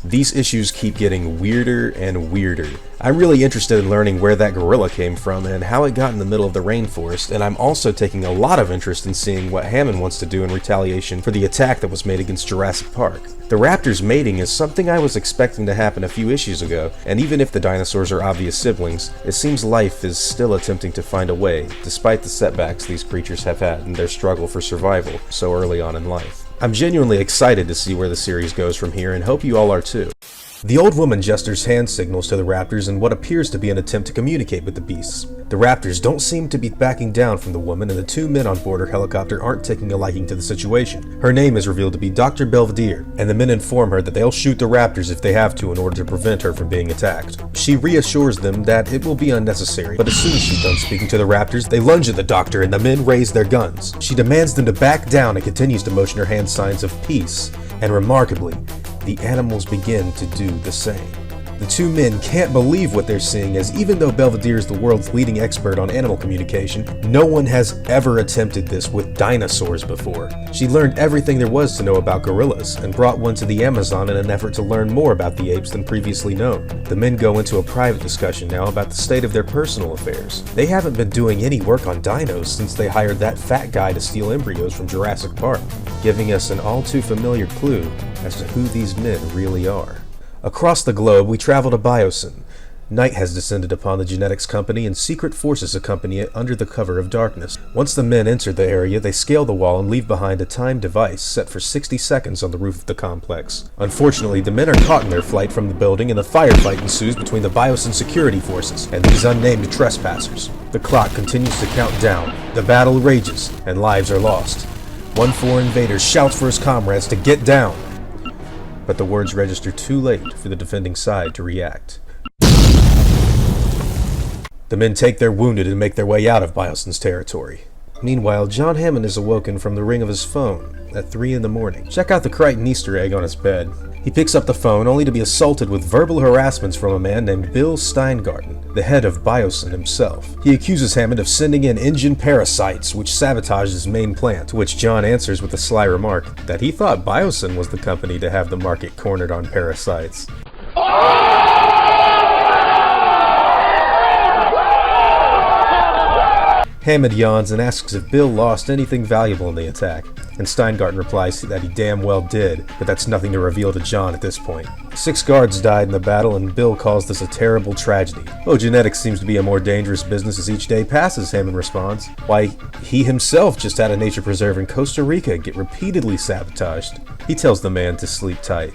These issues keep getting weirder and weirder. I'm really interested in learning where that gorilla came from and how it got in the middle of the rainforest, and I'm also taking a lot of interest in seeing what Hammond wants to do in retaliation for the attack that was made against Jurassic Park. The raptors mating is something I was expecting to happen a few issues ago, and even if the dinosaurs are obvious siblings, it seems life is still attempting to find a way, despite the setbacks these creatures have had in their struggle for survival so early on in life. I'm genuinely excited to see where the series goes from here, and hope you all are too. The old woman gestures hand signals to the raptors in what appears to be an attempt to communicate with the beasts. The raptors don't seem to be backing down from the woman, and the two men on board her helicopter aren't taking a liking to the situation. Her name is revealed to be Dr. Belvedere, and the men inform her that they'll shoot the raptors if they have to in order to prevent her from being attacked. She reassures them that it will be unnecessary, but as soon as she's done speaking to the raptors, they lunge at the doctor and the men raise their guns. She demands them to back down and continues to motion her hand signs of peace, and remarkably, the animals begin to do the same. The two men can't believe what they're seeing, as even though Belvedere is the world's leading expert on animal communication, no one has ever attempted this with dinosaurs before. She learned everything there was to know about gorillas, and brought one to the Amazon in an effort to learn more about the apes than previously known. The men go into a private discussion now about the state of their personal affairs. They haven't been doing any work on dinos since they hired that fat guy to steal embryos from Jurassic Park, giving us an all too familiar clue as to who these men really are. Across the globe, we travel to Biosin. Night has descended upon the genetics company, and secret forces accompany it under the cover of darkness. Once the men enter the area, they scale the wall and leave behind a timed device set for 60 seconds on the roof of the complex. Unfortunately, the men are caught in their flight from the building, and a firefight ensues between the Biosin security forces and these unnamed trespassers. The clock continues to count down, the battle rages, and lives are lost. One foreign invader shouts for his comrades to get down, but the words register too late for the defending side to react. The men take their wounded and make their way out of Biosin's territory. Meanwhile, John Hammond is awoken from the ring of his phone at 3 in the morning. Check out the Crichton Easter egg on his bed. He picks up the phone only to be assaulted with verbal harassments from a man named Bill Steingarten, the head of Biosin himself. He accuses Hammond of sending in engine parasites, which sabotage his main plant, to which John answers with a sly remark that he thought Biosin was the company to have the market cornered on parasites. Hammond yawns and asks if Bill lost anything valuable in the attack, and Steingarten replies that he damn well did, but that's nothing to reveal to John at this point. 6 guards died in the battle, and Bill calls this a terrible tragedy. Oh, genetics seems to be a more dangerous business as each day passes, Hammond responds. Why, he himself just had a nature preserve in Costa Rica get repeatedly sabotaged. He tells the man to sleep tight,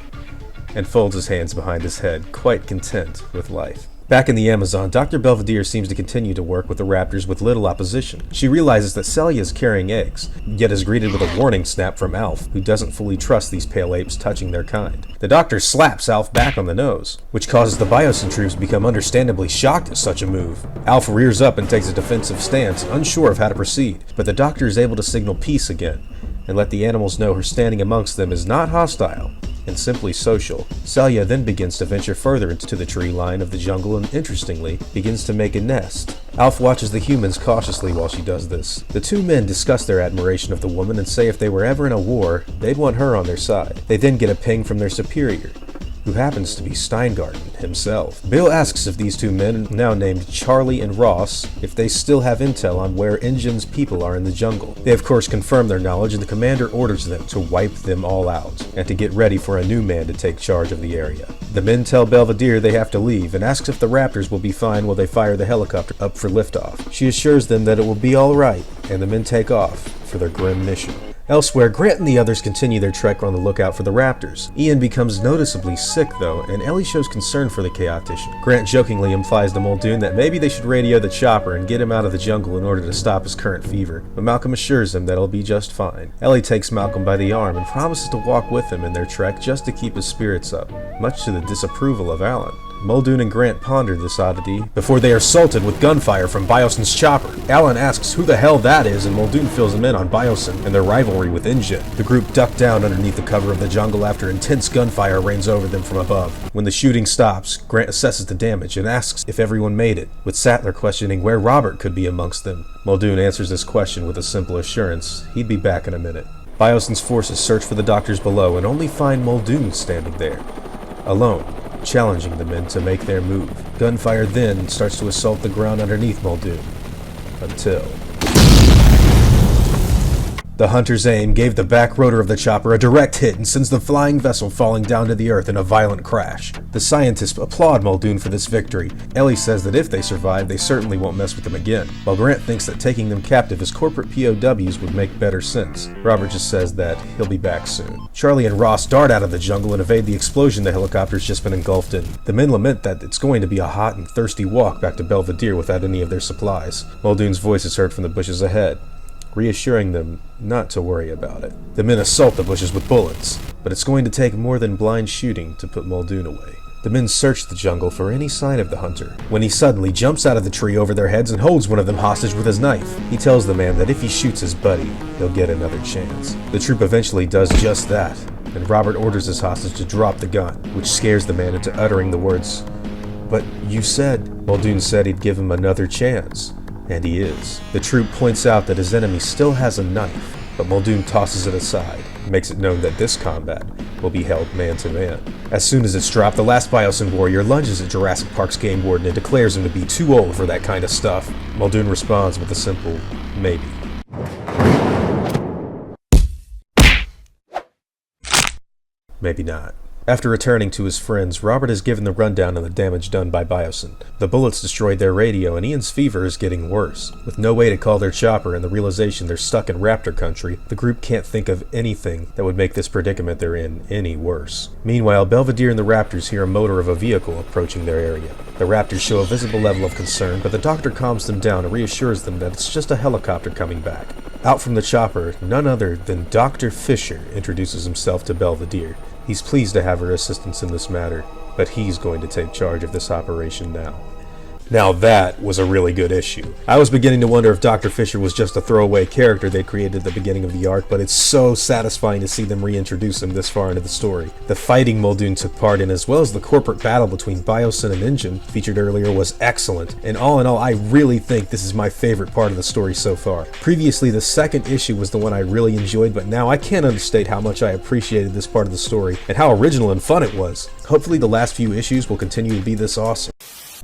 and folds his hands behind his head, quite content with life. Back in the Amazon, Dr. Belvedere seems to continue to work with the Raptors with little opposition. She realizes that Celia is carrying eggs, yet is greeted with a warning snap from Alf, who doesn't fully trust these pale apes touching their kind. The doctor slaps Alf back on the nose, which causes the Biosin troops to become understandably shocked at such a move. Alf rears up and takes a defensive stance, unsure of how to proceed, but the doctor is able to signal peace again, and let the animals know her standing amongst them is not hostile, and simply social. Celia then begins to venture further into the tree line of the jungle and, interestingly, begins to make a nest. Alf watches the humans cautiously while she does this. The 2 men discuss their admiration of the woman and say if they were ever in a war, they'd want her on their side. They then get a ping from their superior, who happens to be Steingarten himself. Bill asks if these 2 men, now named Charlie and Ross, if they still have intel on where Injun's people are in the jungle. They of course confirm their knowledge, and the commander orders them to wipe them all out, and to get ready for a new man to take charge of the area. The men tell Belvedere they have to leave, and asks if the Raptors will be fine while they fire the helicopter up for liftoff. She assures them that it will be alright, and the men take off for their grim mission. Elsewhere, Grant and the others continue their trek on the lookout for the Raptors. Ian becomes noticeably sick though, and Ellie shows concern for the chaotician. Grant jokingly implies to Muldoon that maybe they should radio the chopper and get him out of the jungle in order to stop his current fever, but Malcolm assures him that he'll be just fine. Ellie takes Malcolm by the arm and promises to walk with him in their trek just to keep his spirits up, much to the disapproval of Alan. Muldoon and Grant ponder this oddity before they are assaulted with gunfire from Biosin's chopper. Alan asks who the hell that is, and Muldoon fills him in on Biosin and their rivalry with Injun. The group duck down underneath the cover of the jungle after intense gunfire rains over them from above. When the shooting stops, Grant assesses the damage and asks if everyone made it, with Sattler questioning where Robert could be amongst them. Muldoon answers this question with a simple assurance he'd be back in a minute. Biosin's forces search for the doctors below and only find Muldoon standing there, alone, challenging the men to make their move. Gunfire then starts to assault the ground underneath Muldoon, until the hunter's aim gave the back rotor of the chopper a direct hit and sends the flying vessel falling down to the earth in a violent crash. The scientists applaud Muldoon for this victory. Ellie says that if they survive, they certainly won't mess with them again, while Grant thinks that taking them captive as corporate POWs would make better sense. Robert just says that he'll be back soon. Charlie and Ross dart out of the jungle and evade the explosion the helicopter's just been engulfed in. The men lament that it's going to be a hot and thirsty walk back to Belvedere without any of their supplies. Muldoon's voice is heard from the bushes ahead, reassuring them not to worry about it. The men assault the bushes with bullets, but it's going to take more than blind shooting to put Muldoon away. The men search the jungle for any sign of the hunter, when he suddenly jumps out of the tree over their heads and holds one of them hostage with his knife. He tells the man that if he shoots his buddy, he'll get another chance. The troop eventually does just that, and Robert orders his hostage to drop the gun, which scares the man into uttering the words, "But you said..." Muldoon said he'd give him another chance. And he is. The troop points out that his enemy still has a knife, but Muldoon tosses it aside, makes it known that this combat will be held man-to-man. As soon as it's dropped, the last Biosin warrior lunges at Jurassic Park's game warden and declares him to be too old for that kind of stuff. Muldoon responds with a simple, maybe. Maybe not. After returning to his friends, Robert is given the rundown on the damage done by Biosin. The bullets destroyed their radio, and Ian's fever is getting worse. With no way to call their chopper and the realization they're stuck in Raptor country, the group can't think of anything that would make this predicament they're in any worse. Meanwhile, Belvedere and the Raptors hear a motor of a vehicle approaching their area. The Raptors show a visible level of concern, but the doctor calms them down and reassures them that it's just a helicopter coming back. Out from the chopper, none other than Dr. Fisher introduces himself to Belvedere. He's pleased to have her assistance in this matter, but he's going to take charge of this operation now. Now that was a really good issue. I was beginning to wonder if Dr. Fisher was just a throwaway character they created at the beginning of the arc, but it's so satisfying to see them reintroduce him this far into the story. The fighting Muldoon took part in, as well as the corporate battle between Biosin and Injun featured earlier, was excellent, and all in all, I really think this is my favorite part of the story so far. Previously, the second issue was the one I really enjoyed, but now I can't understate how much I appreciated this part of the story, and how original and fun it was. Hopefully the last few issues will continue to be this awesome.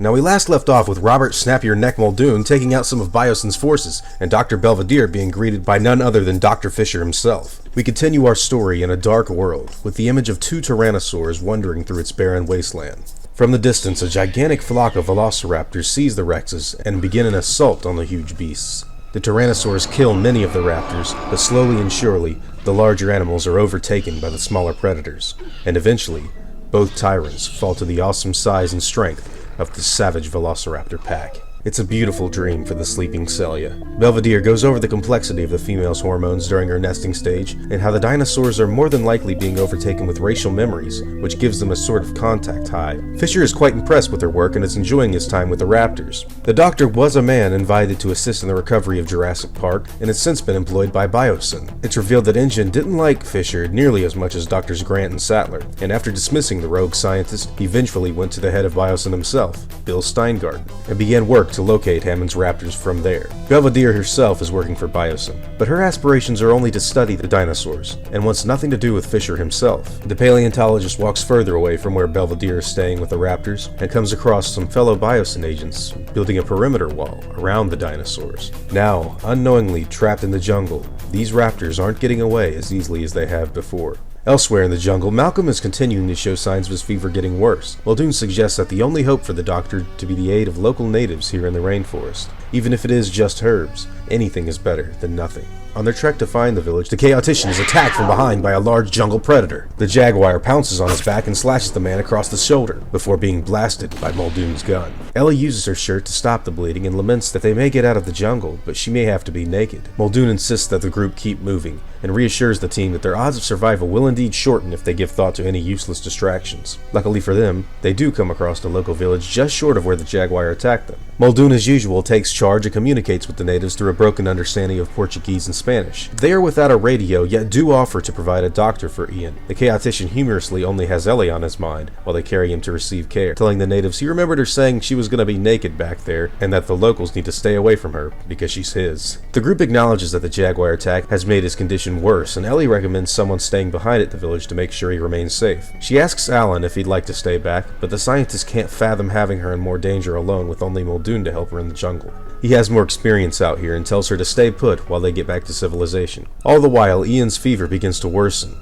Now we last left off with Robert Snap-Your-Neck Muldoon taking out some of Biosin's forces, and Dr. Belvedere being greeted by none other than Dr. Fisher himself. We continue our story in a dark world, with the image of 2 tyrannosaurs wandering through its barren wasteland. From the distance, a gigantic flock of Velociraptors seize the Rexes and begin an assault on the huge beasts. The tyrannosaurs kill many of the raptors, but slowly and surely, the larger animals are overtaken by the smaller predators, and eventually, both tyrants fall to the awesome size and strength of the savage Velociraptor pack. It's a beautiful dream for the sleeping Celia. Belvedere goes over the complexity of the female's hormones during her nesting stage, and how the dinosaurs are more than likely being overtaken with racial memories, which gives them a sort of contact high. Fisher is quite impressed with her work and is enjoying his time with the Raptors. The doctor was a man invited to assist in the recovery of Jurassic Park, and has since been employed by Biosin. It's revealed that InGen didn't like Fisher nearly as much as Drs. Grant and Sattler, and after dismissing the rogue scientist, he eventually went to the head of Biosin himself, Bill Steingarten, and began work to locate Hammond's Raptors from there. Belvedere herself is working for Biosin, but her aspirations are only to study the dinosaurs, and wants nothing to do with Fisher himself. The paleontologist walks further away from where Belvedere is staying with the Raptors, and comes across some fellow Biosin agents building a perimeter wall around the dinosaurs. Now, unknowingly trapped in the jungle, these Raptors aren't getting away as easily as they have before. Elsewhere in the jungle, Malcolm is continuing to show signs of his fever getting worse. Muldoon suggests that the only hope for the doctor to be the aid of local natives here in the rainforest. Even if it is just herbs, anything is better than nothing. On their trek to find the village, the chaotician is attacked from behind by a large jungle predator. The jaguar pounces on his back and slashes the man across the shoulder, before being blasted by Muldoon's gun. Ellie uses her shirt to stop the bleeding and laments that they may get out of the jungle, but she may have to be naked. Muldoon insists that the group keep moving, and reassures the team that their odds of survival will indeed shorten if they give thought to any useless distractions. Luckily for them, they do come across the local village just short of where the jaguar attacked them. Muldoon, as usual, takes charge and communicates with the natives through a broken understanding of Portuguese and Spanish. They are without a radio, yet do offer to provide a doctor for Ian. The chaotician humorously only has Ellie on his mind while they carry him to receive care, telling the natives he remembered her saying she was going to be naked back there, and that the locals need to stay away from her because she's his. The group acknowledges that the jaguar attack has made his condition worse, and Ellie recommends someone staying behind at the village to make sure he remains safe. She asks Alan if he'd like to stay back, but the scientist can't fathom having her in more danger alone with only Muldoon to help her in the jungle. He has more experience out here and tells her to stay put while they get back to civilization. All the while, Ian's fever begins to worsen,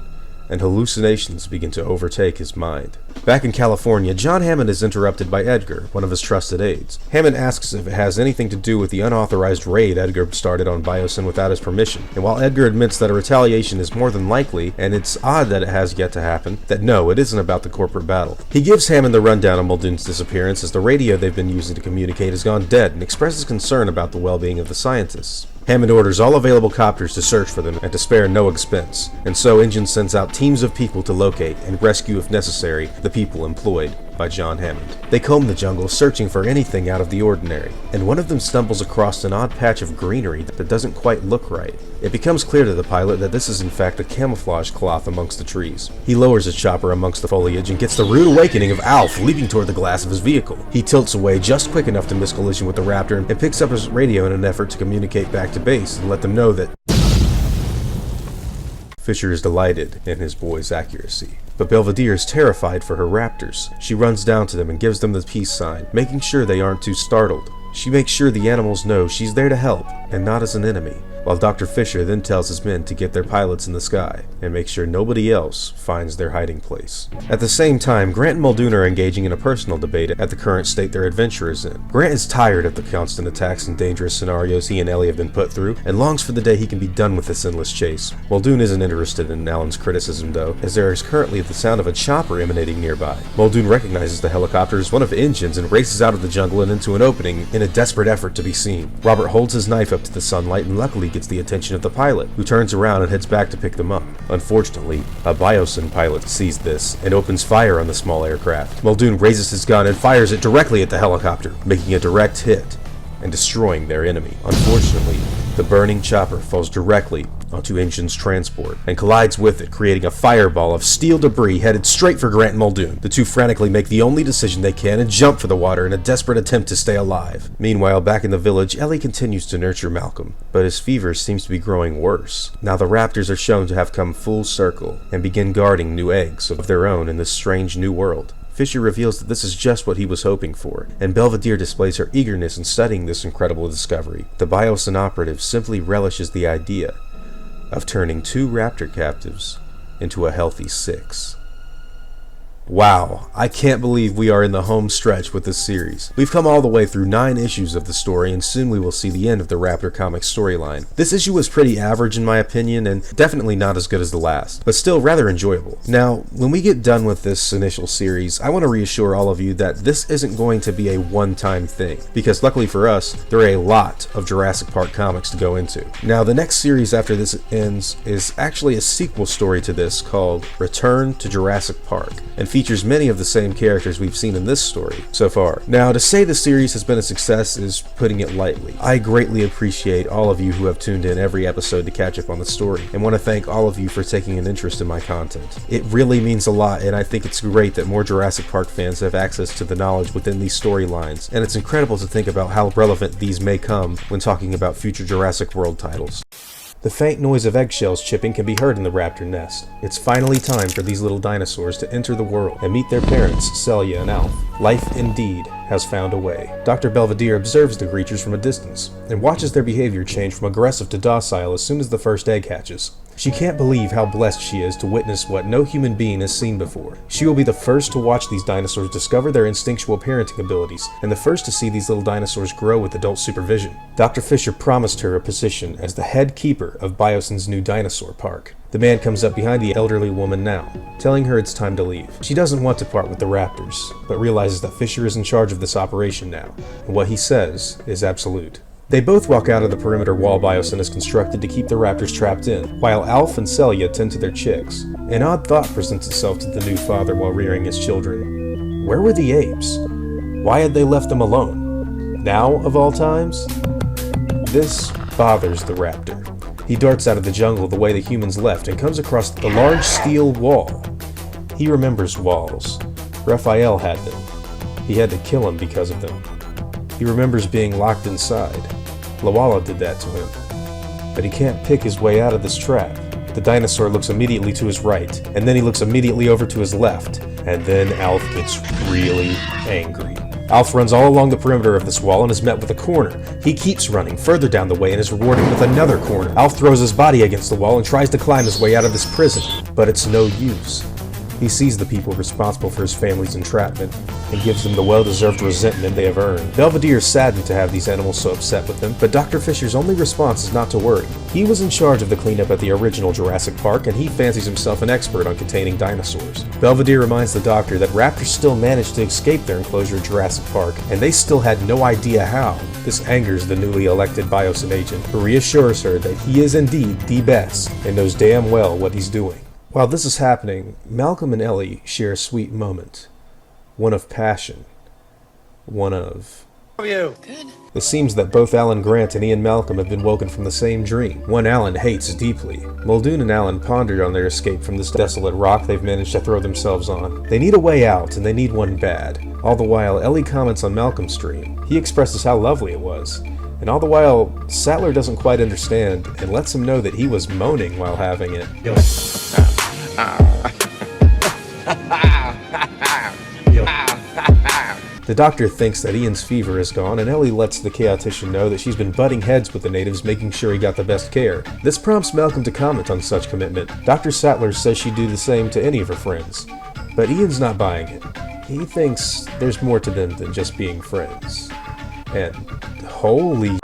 and hallucinations begin to overtake his mind. Back in California, John Hammond is interrupted by Edgar, one of his trusted aides. Hammond asks if it has anything to do with the unauthorized raid Edgar started on Biosin without his permission, and while Edgar admits that a retaliation is more than likely, and it's odd that it has yet to happen, that no, it isn't about the corporate battle. He gives Hammond the rundown on Muldoon's disappearance, as the radio they've been using to communicate has gone dead, and expresses concern about the well-being of the scientists. Hammond orders all available copters to search for them and to spare no expense, and so InGen sends out teams of people to locate and rescue, if necessary, the people employed by John Hammond. They comb the jungle searching for anything out of the ordinary, and one of them stumbles across an odd patch of greenery that doesn't quite look right. It becomes clear to the pilot that this is in fact a camouflage cloth amongst the trees. He lowers his chopper amongst the foliage and gets the rude awakening of Alf leaping toward the glass of his vehicle. He tilts away just quick enough to miss collision with the raptor and picks up his radio in an effort to communicate back to base and let them know that Fisher is delighted in his boy's accuracy. But Belvedere is terrified for her raptors. She runs down to them and gives them the peace sign, making sure they aren't too startled. She makes sure the animals know she's there to help, and not as an enemy, while Dr. Fisher then tells his men to get their pilots in the sky, and make sure nobody else finds their hiding place. At the same time, Grant and Muldoon are engaging in a personal debate at the current state their adventure is in. Grant is tired of the constant attacks and dangerous scenarios he and Ellie have been put through, and longs for the day he can be done with this endless chase. Muldoon isn't interested in Alan's criticism though, as there is currently the sound of a chopper emanating nearby. Muldoon recognizes the helicopter as one of InGen's and races out of the jungle and into an opening in a desperate effort to be seen. Robert holds his knife up to the sunlight and luckily gets the attention of the pilot, who turns around and heads back to pick them up. Unfortunately, a Biosin pilot sees this and opens fire on the small aircraft. Muldoon raises his gun and fires it directly at the helicopter, making a direct hit and destroying their enemy. Unfortunately, the burning chopper falls directly onto InGen's transport and collides with it, creating a fireball of steel debris headed straight for Grant and Muldoon. The two frantically make the only decision they can and jump for the water in a desperate attempt to stay alive. Meanwhile, back in the village, Ellie continues to nurture Malcolm, but his fever seems to be growing worse. Now the raptors are shown to have come full circle and begin guarding new eggs of their own in this strange new world. Fisher reveals that this is just what he was hoping for, and Belvedere displays her eagerness in studying this incredible discovery. The Biosin operative simply relishes the idea of turning 2 raptor captives into a healthy 6. Wow, I can't believe we are in the home stretch with this series. We've come all the way through 9 issues of the story, and soon we will see the end of the Raptor Comics storyline. This issue was pretty average in my opinion, and definitely not as good as the last, but still rather enjoyable. Now, when we get done with this initial series, I want to reassure all of you that this isn't going to be a one-time thing, because luckily for us, there are a lot of Jurassic Park comics to go into. Now, the next series after this ends is actually a sequel story to this called Return to Jurassic Park, and features many of the same characters we've seen in this story so far. Now, to say the series has been a success is putting it lightly. I greatly appreciate all of you who have tuned in every episode to catch up on the story, and want to thank all of you for taking an interest in my content. It really means a lot, and I think it's great that more Jurassic Park fans have access to the knowledge within these storylines, and it's incredible to think about how relevant these may come when talking about future Jurassic World titles. The faint noise of eggshells chipping can be heard in the raptor nest. It's finally time for these little dinosaurs to enter the world and meet their parents, Celia and Alf. Life, indeed, has found a way. Dr. Belvedere observes the creatures from a distance and watches their behavior change from aggressive to docile as soon as the first egg hatches. She can't believe how blessed she is to witness what no human being has seen before. She will be the first to watch these dinosaurs discover their instinctual parenting abilities, and the first to see these little dinosaurs grow with adult supervision. Dr. Fisher promised her a position as the head keeper of Biosin's new dinosaur park. The man comes up behind the elderly woman now, telling her it's time to leave. She doesn't want to part with the raptors, but realizes that Fisher is in charge of this operation now, and what he says is absolute. They both walk out of the perimeter wall Biosin has constructed to keep the raptors trapped in, while Alf and Celia tend to their chicks. An odd thought presents itself to the new father while rearing his children. Where were the apes? Why had they left them alone? Now, of all times? This bothers the raptor. He darts out of the jungle the way the humans left and comes across the large steel wall. He remembers walls. Raphael had them. He had to kill him because of them. He remembers being locked inside. Lawala did that to him. But he can't pick his way out of this trap. The dinosaur looks immediately to his right, and then he looks immediately over to his left, and then Alf gets really angry. Alf runs all along the perimeter of this wall and is met with a corner. He keeps running further down the way and is rewarded with another corner. Alf throws his body against the wall and tries to climb his way out of this prison, but it's no use. He sees the people responsible for his family's entrapment and gives them the well-deserved resentment they have earned. Belvedere is saddened to have these animals so upset with him, but Dr. Fisher's only response is not to worry. He was in charge of the cleanup at the original Jurassic Park, and he fancies himself an expert on containing dinosaurs. Belvedere reminds the doctor that raptors still managed to escape their enclosure at Jurassic Park, and they still had no idea how. This angers the newly elected Biosin agent, who reassures her that he is indeed the best and knows damn well what he's doing. While this is happening, Malcolm and Ellie share a sweet moment. One of passion. One of... How are you? Good. It seems that both Alan Grant and Ian Malcolm have been woken from the same dream, one Alan hates deeply. Muldoon and Alan pondered on their escape from this desolate rock they've managed to throw themselves on. They need a way out, and they need one bad. All the while, Ellie comments on Malcolm's dream. He expresses how lovely it was. And all the while, Sattler doesn't quite understand, and lets him know that he was moaning while having it. The doctor thinks that Ian's fever is gone, and Ellie lets the chaotician know that she's been butting heads with the natives, making sure he got the best care. This prompts Malcolm to comment on such commitment. Dr. Sattler says she'd do the same to any of her friends. But Ian's not buying it. He thinks there's more to them than just being friends. And holy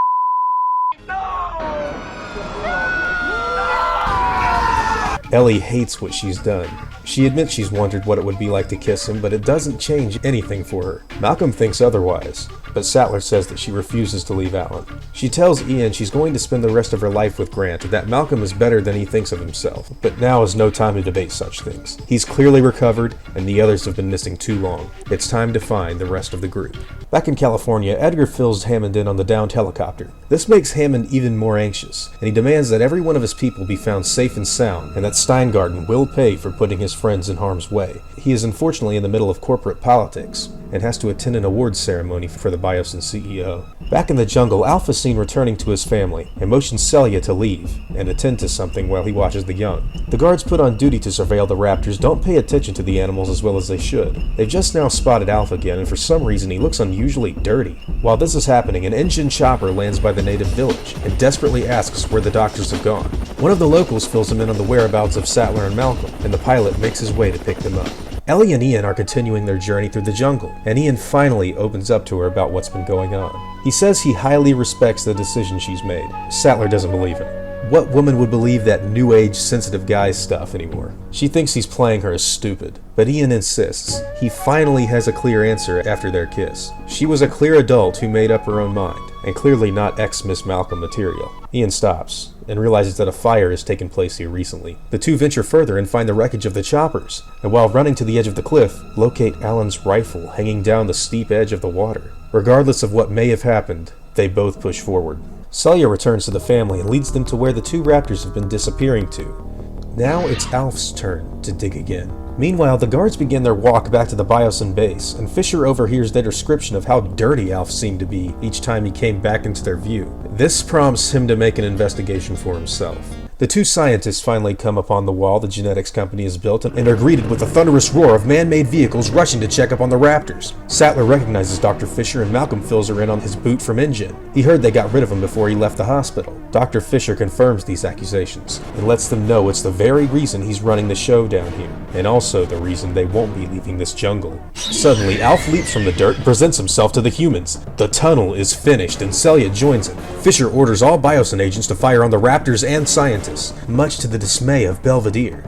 Ellie hates what she's done. She admits she's wondered what it would be like to kiss him, but it doesn't change anything for her. Malcolm thinks otherwise, but Sattler says that she refuses to leave Alan. She tells Ian she's going to spend the rest of her life with Grant, and that Malcolm is better than he thinks of himself. But now is no time to debate such things. He's clearly recovered, and the others have been missing too long. It's time to find the rest of the group. Back in California, Edgar fills Hammond in on the downed helicopter. This makes Hammond even more anxious, and he demands that every one of his people be found safe and sound, and that Steingarten will pay for putting his friends in harm's way. He is unfortunately in the middle of corporate politics, and has to attend an awards ceremony for the Biosin CEO. Back in the jungle, Alf is seen returning to his family and motions Celia to leave and attend to something while he watches the young. The guards put on duty to surveil the raptors don't pay attention to the animals as well as they should. They've just now spotted Alf again, and for some reason he looks unusually dirty. While this is happening, an engine chopper lands by the native village and desperately asks where the doctors have gone. One of the locals fills him in on the whereabouts of Sattler and Malcolm, and the pilot makes his way to pick them up. Ellie and Ian are continuing their journey through the jungle, and Ian finally opens up to her about what's been going on. He says he highly respects the decision she's made. Sattler doesn't believe him. What woman would believe that new age sensitive guy stuff anymore? She thinks he's playing her as stupid, but Ian insists. He finally has a clear answer after their kiss. She was a clear adult who made up her own mind, and clearly not ex-Miss Malcolm material. Ian stops and realizes that a fire has taken place here recently. The two venture further and find the wreckage of the choppers, and while running to the edge of the cliff, locate Alan's rifle hanging down the steep edge of the water. Regardless of what may have happened, they both push forward. Celia returns to the family and leads them to where the two raptors have been disappearing to. Now it's Alf's turn to dig again. Meanwhile, the guards begin their walk back to the Biosin base, and Fisher overhears their description of how dirty Alf seemed to be each time he came back into their view. This prompts him to make an investigation for himself. The two scientists finally come upon the wall the genetics company has built and are greeted with a thunderous roar of man-made vehicles rushing to check up on the raptors. Sattler recognizes Dr. Fisher and Malcolm fills her in on his boot from InGen. He heard they got rid of him before he left the hospital. Dr. Fisher confirms these accusations and lets them know it's the very reason he's running the show down here, and also the reason they won't be leaving this jungle. Suddenly, Alf leaps from the dirt and presents himself to the humans. The tunnel is finished and Celia joins him. Fisher orders all Biosin agents to fire on the raptors and scientists, much to the dismay of Belvedere.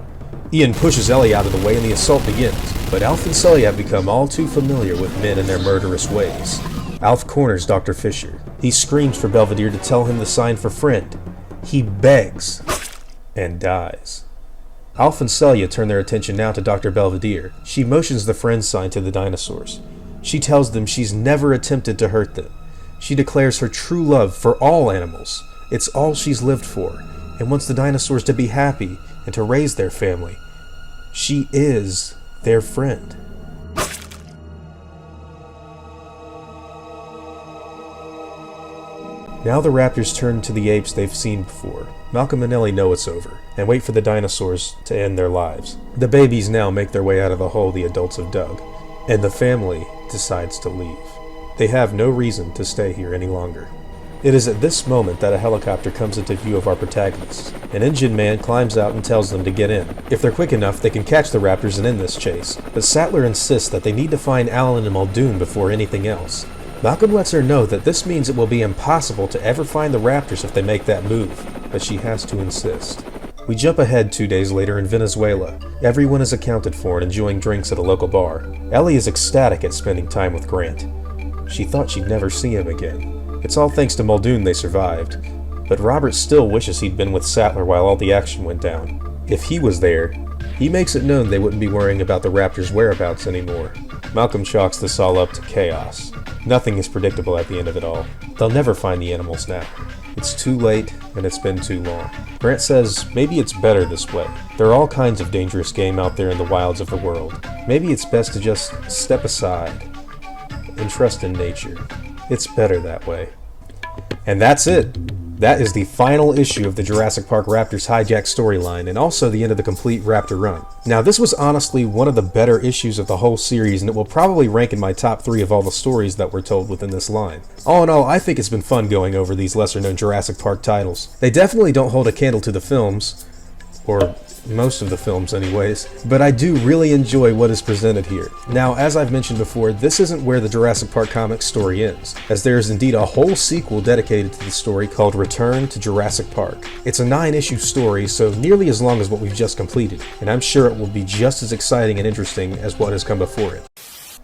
Ian pushes Ellie out of the way and the assault begins, but Alf and Celia have become all too familiar with men and their murderous ways. Alf corners Dr. Fisher. He screams for Belvedere to tell him the sign for friend. He begs and dies. Alf and Celia turn their attention now to Dr. Belvedere. She motions the friend sign to the dinosaurs. She tells them she's never attempted to hurt them. She declares her true love for all animals. It's all she's lived for, and wants the dinosaurs to be happy and to raise their family. She is their friend. Now the raptors turn to the apes they've seen before. Malcolm and Ellie know it's over, and wait for the dinosaurs to end their lives. The babies now make their way out of the hole the adults have dug, and the family decides to leave. They have no reason to stay here any longer. It is at this moment that a helicopter comes into view of our protagonists. An engine man climbs out and tells them to get in. If they're quick enough, they can catch the raptors and end this chase, but Sattler insists that they need to find Alan and Muldoon before anything else. Malcolm lets her know that this means it will be impossible to ever find the raptors if they make that move, but she has to insist. We jump ahead 2 days later in Venezuela. Everyone is accounted for and enjoying drinks at a local bar. Ellie is ecstatic at spending time with Grant. She thought she'd never see him again. It's all thanks to Muldoon they survived, but Robert still wishes he'd been with Sattler while all the action went down. If he was there, he makes it known they wouldn't be worrying about the raptors' whereabouts anymore. Malcolm chalks this all up to chaos. Nothing is predictable at the end of it all. They'll never find the animals now. It's too late, and it's been too long. Grant says maybe it's better this way. There are all kinds of dangerous game out there in the wilds of the world. Maybe it's best to just step aside and trust in nature. It's better that way. And that's it. That is the final issue of the Jurassic Park Raptors hijack storyline, and also the end of the complete Raptor run. Now, this was honestly one of the better issues of the whole series, and it will probably rank in my top 3 of all the stories that were told within this line. All in all, I think it's been fun going over these lesser-known Jurassic Park titles. They definitely don't hold a candle to the films, or most of the films anyways, but I do really enjoy what is presented here. Now, as I've mentioned before, this isn't where the Jurassic Park comics story ends, as there is indeed a whole sequel dedicated to the story called Return to Jurassic Park. It's a 9-issue story, so nearly as long as what we've just completed, and I'm sure it will be just as exciting and interesting as what has come before it.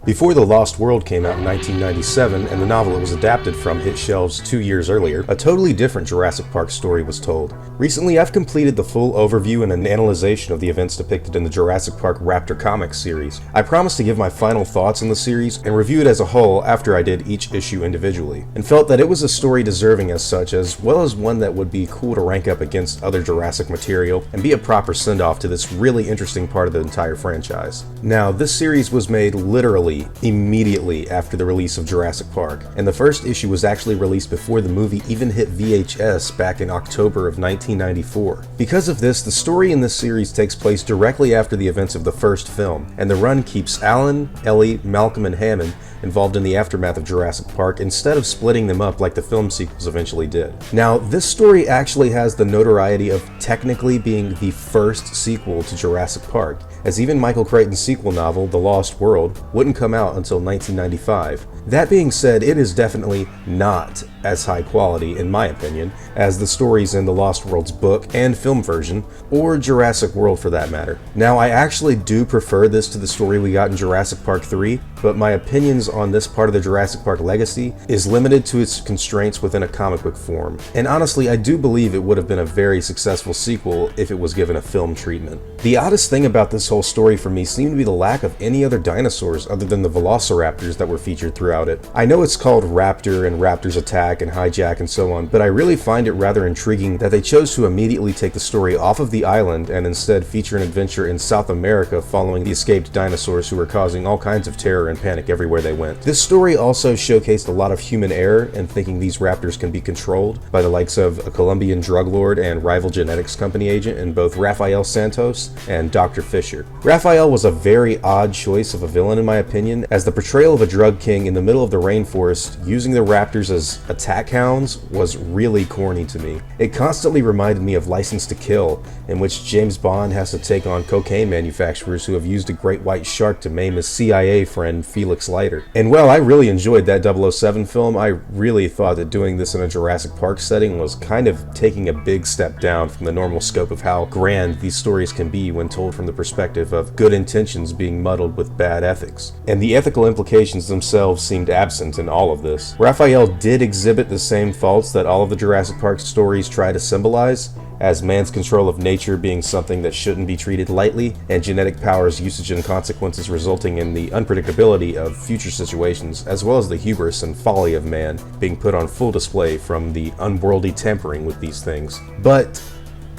Before The Lost World came out in 1997 and the novel it was adapted from hit shelves 2 years earlier, a totally different Jurassic Park story was told. Recently, I've completed the full overview and an analysis of the events depicted in the Jurassic Park Raptor comics series. I promised to give my final thoughts on the series and review it as a whole after I did each issue individually, and felt that it was a story deserving as such, as well as one that would be cool to rank up against other Jurassic material and be a proper send-off to this really interesting part of the entire franchise. Now, this series was made literally literally immediately after the release of Jurassic Park, and the first issue was actually released before the movie even hit VHS back in October of 1994. Because of this, the story in this series takes place directly after the events of the first film, and the run keeps Alan, Ellie, Malcolm, and Hammond involved in the aftermath of Jurassic Park instead of splitting them up like the film sequels eventually did. Now, this story actually has the notoriety of technically being the first sequel to Jurassic Park, as even Michael Crichton's sequel novel, The Lost World, wouldn't come out until 1995. That being said, it is definitely not as high quality, in my opinion, as the stories in The Lost World's book and film version, or Jurassic World for that matter. Now, I actually do prefer this to the story we got in Jurassic Park 3, but my opinions on this part of the Jurassic Park legacy is limited to its constraints within a comic book form. And honestly, I do believe it would have been a very successful sequel if it was given a film treatment. The oddest thing about this whole story for me seemed to be the lack of any other dinosaurs other than the Velociraptors that were featured throughout it. I know it's called Raptor and Raptors Attack and Hijack and so on, but I really find it rather intriguing that they chose to immediately take the story off of the island and instead feature an adventure in South America following the escaped dinosaurs who were causing all kinds of terror and panic everywhere they went. This story also showcased a lot of human error in thinking these raptors can be controlled by the likes of a Colombian drug lord and rival genetics company agent in both Raphael Santos and Dr. Fisher. Raphael was a very odd choice of a villain in my opinion, as the portrayal of a drug king in the middle of the rainforest using the raptors as attack hounds was really corny to me. It constantly reminded me of License to Kill, in which James Bond has to take on cocaine manufacturers who have used a great white shark to maim his CIA friend Felix Leiter. And well, I really enjoyed that 007 film. I really thought that doing this in a Jurassic Park setting was kind of taking a big step down from the normal scope of how grand these stories can be when told from the perspective of good intentions being muddled with bad ethics. And the ethical implications themselves seemed absent in all of this. Raphael did exhibit the same faults that all of the Jurassic Park stories try to symbolize, as man's control of nature being something that shouldn't be treated lightly, and genetic powers usage and consequences resulting in the unpredictability of future situations, as well as the hubris and folly of man being put on full display from the unworldly tampering with these things. But,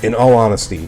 in all honesty,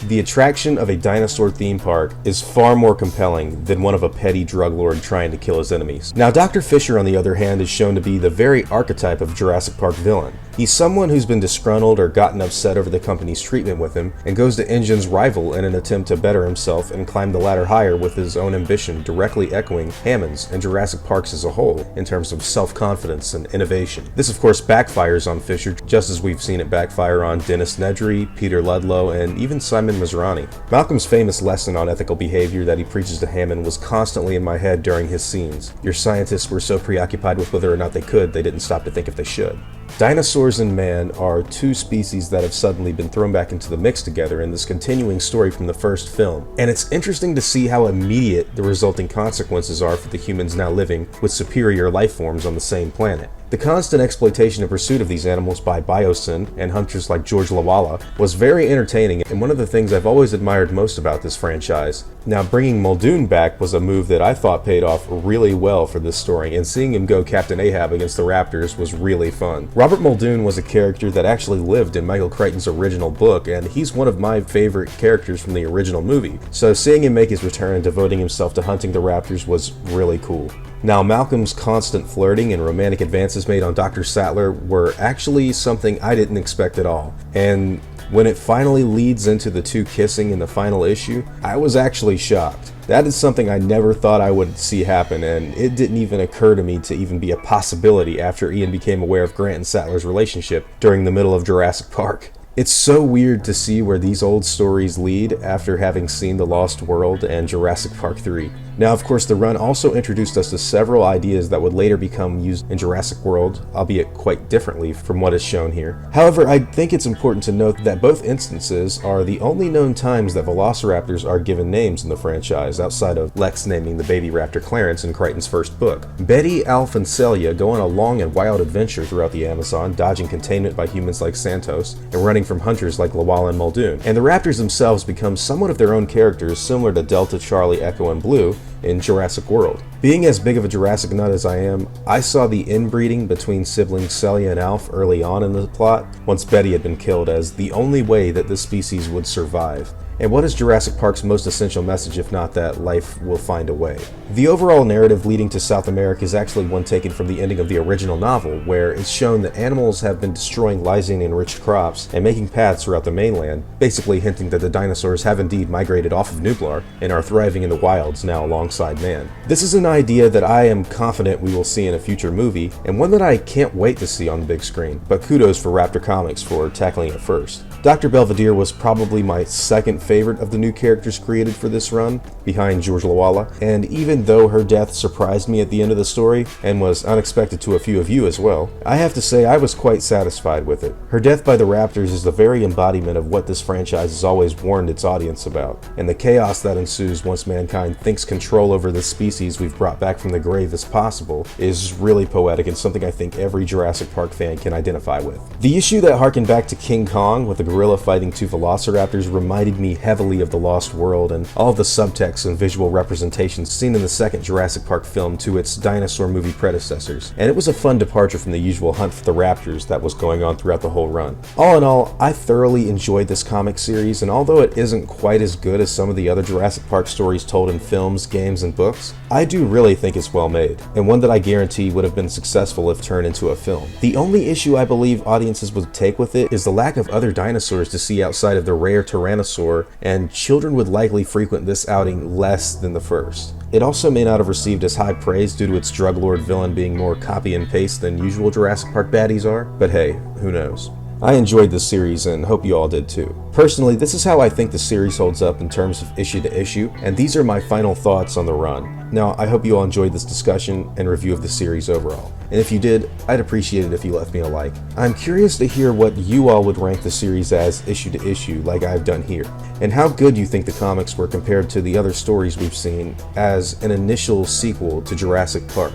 the attraction of a dinosaur theme park is far more compelling than one of a petty drug lord trying to kill his enemies. Now, Dr. Fisher, on the other hand, is shown to be the very archetype of Jurassic Park villain. He's someone who's been disgruntled or gotten upset over the company's treatment with him, and goes to InGen's rival in an attempt to better himself and climb the ladder higher with his own ambition, directly echoing Hammond's and Jurassic Park's as a whole in terms of self-confidence and innovation. This, of course, backfires on Fisher, just as we've seen it backfire on Dennis Nedry, Peter Ludlow, and even Simon Masrani. Malcolm's famous lesson on ethical behavior that he preaches to Hammond was constantly in my head during his scenes. Your scientists were so preoccupied with whether or not they could, they didn't stop to think if they should. Dinosaurs and man are two species that have suddenly been thrown back into the mix together in this continuing story from the first film, and it's interesting to see how immediate the resulting consequences are for the humans now living with superior life forms on the same planet. The constant exploitation and pursuit of these animals by Biosin and hunters like George Lawala was very entertaining, and one of the things I've always admired most about this franchise. Now, bringing Muldoon back was a move that I thought paid off really well for this story, and seeing him go Captain Ahab against the Raptors was really fun. Robert Muldoon was a character that actually lived in Michael Crichton's original book, and he's one of my favorite characters from the original movie, so seeing him make his return and devoting himself to hunting the Raptors was really cool. Now, Malcolm's constant flirting and romantic advances made on Dr. Sattler were actually something I didn't expect at all, and when it finally leads into the two kissing in the final issue, I was actually shocked. That is something I never thought I would see happen, and it didn't even occur to me to even be a possibility after Ian became aware of Grant and Sattler's relationship during the middle of Jurassic Park. It's so weird to see where these old stories lead after having seen The Lost World and Jurassic Park 3. Now, of course, the run also introduced us to several ideas that would later become used in Jurassic World, albeit quite differently from what is shown here. However, I think it's important to note that both instances are the only known times that Velociraptors are given names in the franchise, outside of Lex naming the baby raptor Clarence in Crichton's first book. Betty, Alf, and Celia go on a long and wild adventure throughout the Amazon, dodging containment by humans like Santos, and running from hunters like Lawala and Muldoon. And the Raptors themselves become somewhat of their own characters, similar to Delta, Charlie, Echo, and Blue in Jurassic World. Being as big of a Jurassic nut as I am, I saw the inbreeding between siblings Celia and Alf early on in the plot, once Betty had been killed, as the only way that this species would survive. And what is Jurassic Park's most essential message if not that life will find a way? The overall narrative leading to South America is actually one taken from the ending of the original novel, where it's shown that animals have been destroying lysine-enriched crops and making paths throughout the mainland, basically hinting that the dinosaurs have indeed migrated off of Nublar and are thriving in the wilds now alongside man. This is an idea that I am confident we will see in a future movie, and one that I can't wait to see on the big screen, but kudos for Raptor Comics for tackling it first. Dr. Belvedere was probably my second favorite of the new characters created for this run, behind George Lawala, and even though her death surprised me at the end of the story, and was unexpected to a few of you as well, I have to say I was quite satisfied with it. Her death by the Raptors is the very embodiment of what this franchise has always warned its audience about, and the chaos that ensues once mankind thinks control over the species we've brought back from the grave is possible is really poetic and something I think every Jurassic Park fan can identify with. The issue that harkened back to King Kong with the gorilla fighting two velociraptors reminded me heavily of The Lost World and all of the subtext and visual representations seen in the second Jurassic Park film to its dinosaur movie predecessors, and it was a fun departure from the usual hunt for the Raptors that was going on throughout the whole run. All in all, I thoroughly enjoyed this comic series, and although it isn't quite as good as some of the other Jurassic Park stories told in films, games, and books, I do really think it's well made, and one that I guarantee would have been successful if turned into a film. The only issue I believe audiences would take with it is the lack of other dinosaurs to see outside of the rare Tyrannosaur, and children would likely frequent this outing less than the first. It also may not have received as high praise due to its drug lord villain being more copy and paste than usual Jurassic Park baddies are, but hey, who knows. I enjoyed this series and hope you all did too. Personally, this is how I think the series holds up in terms of issue to issue, and these are my final thoughts on the run. Now, I hope you all enjoyed this discussion and review of the series overall, and if you did, I'd appreciate it if you left me a like. I'm curious to hear what you all would rank the series as issue to issue like I've done here, and how good you think the comics were compared to the other stories we've seen as an initial sequel to Jurassic Park.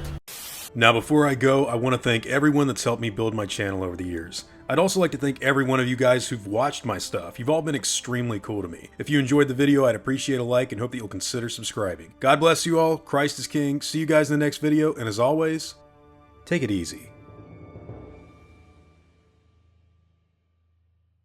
Now before I go, I want to thank everyone that's helped me build my channel over the years. I'd also like to thank every one of you guys who've watched my stuff. You've all been extremely cool to me. If you enjoyed the video, I'd appreciate a like and hope that you'll consider subscribing. God bless you all, Christ is King, see you guys in the next video, and as always, take it easy.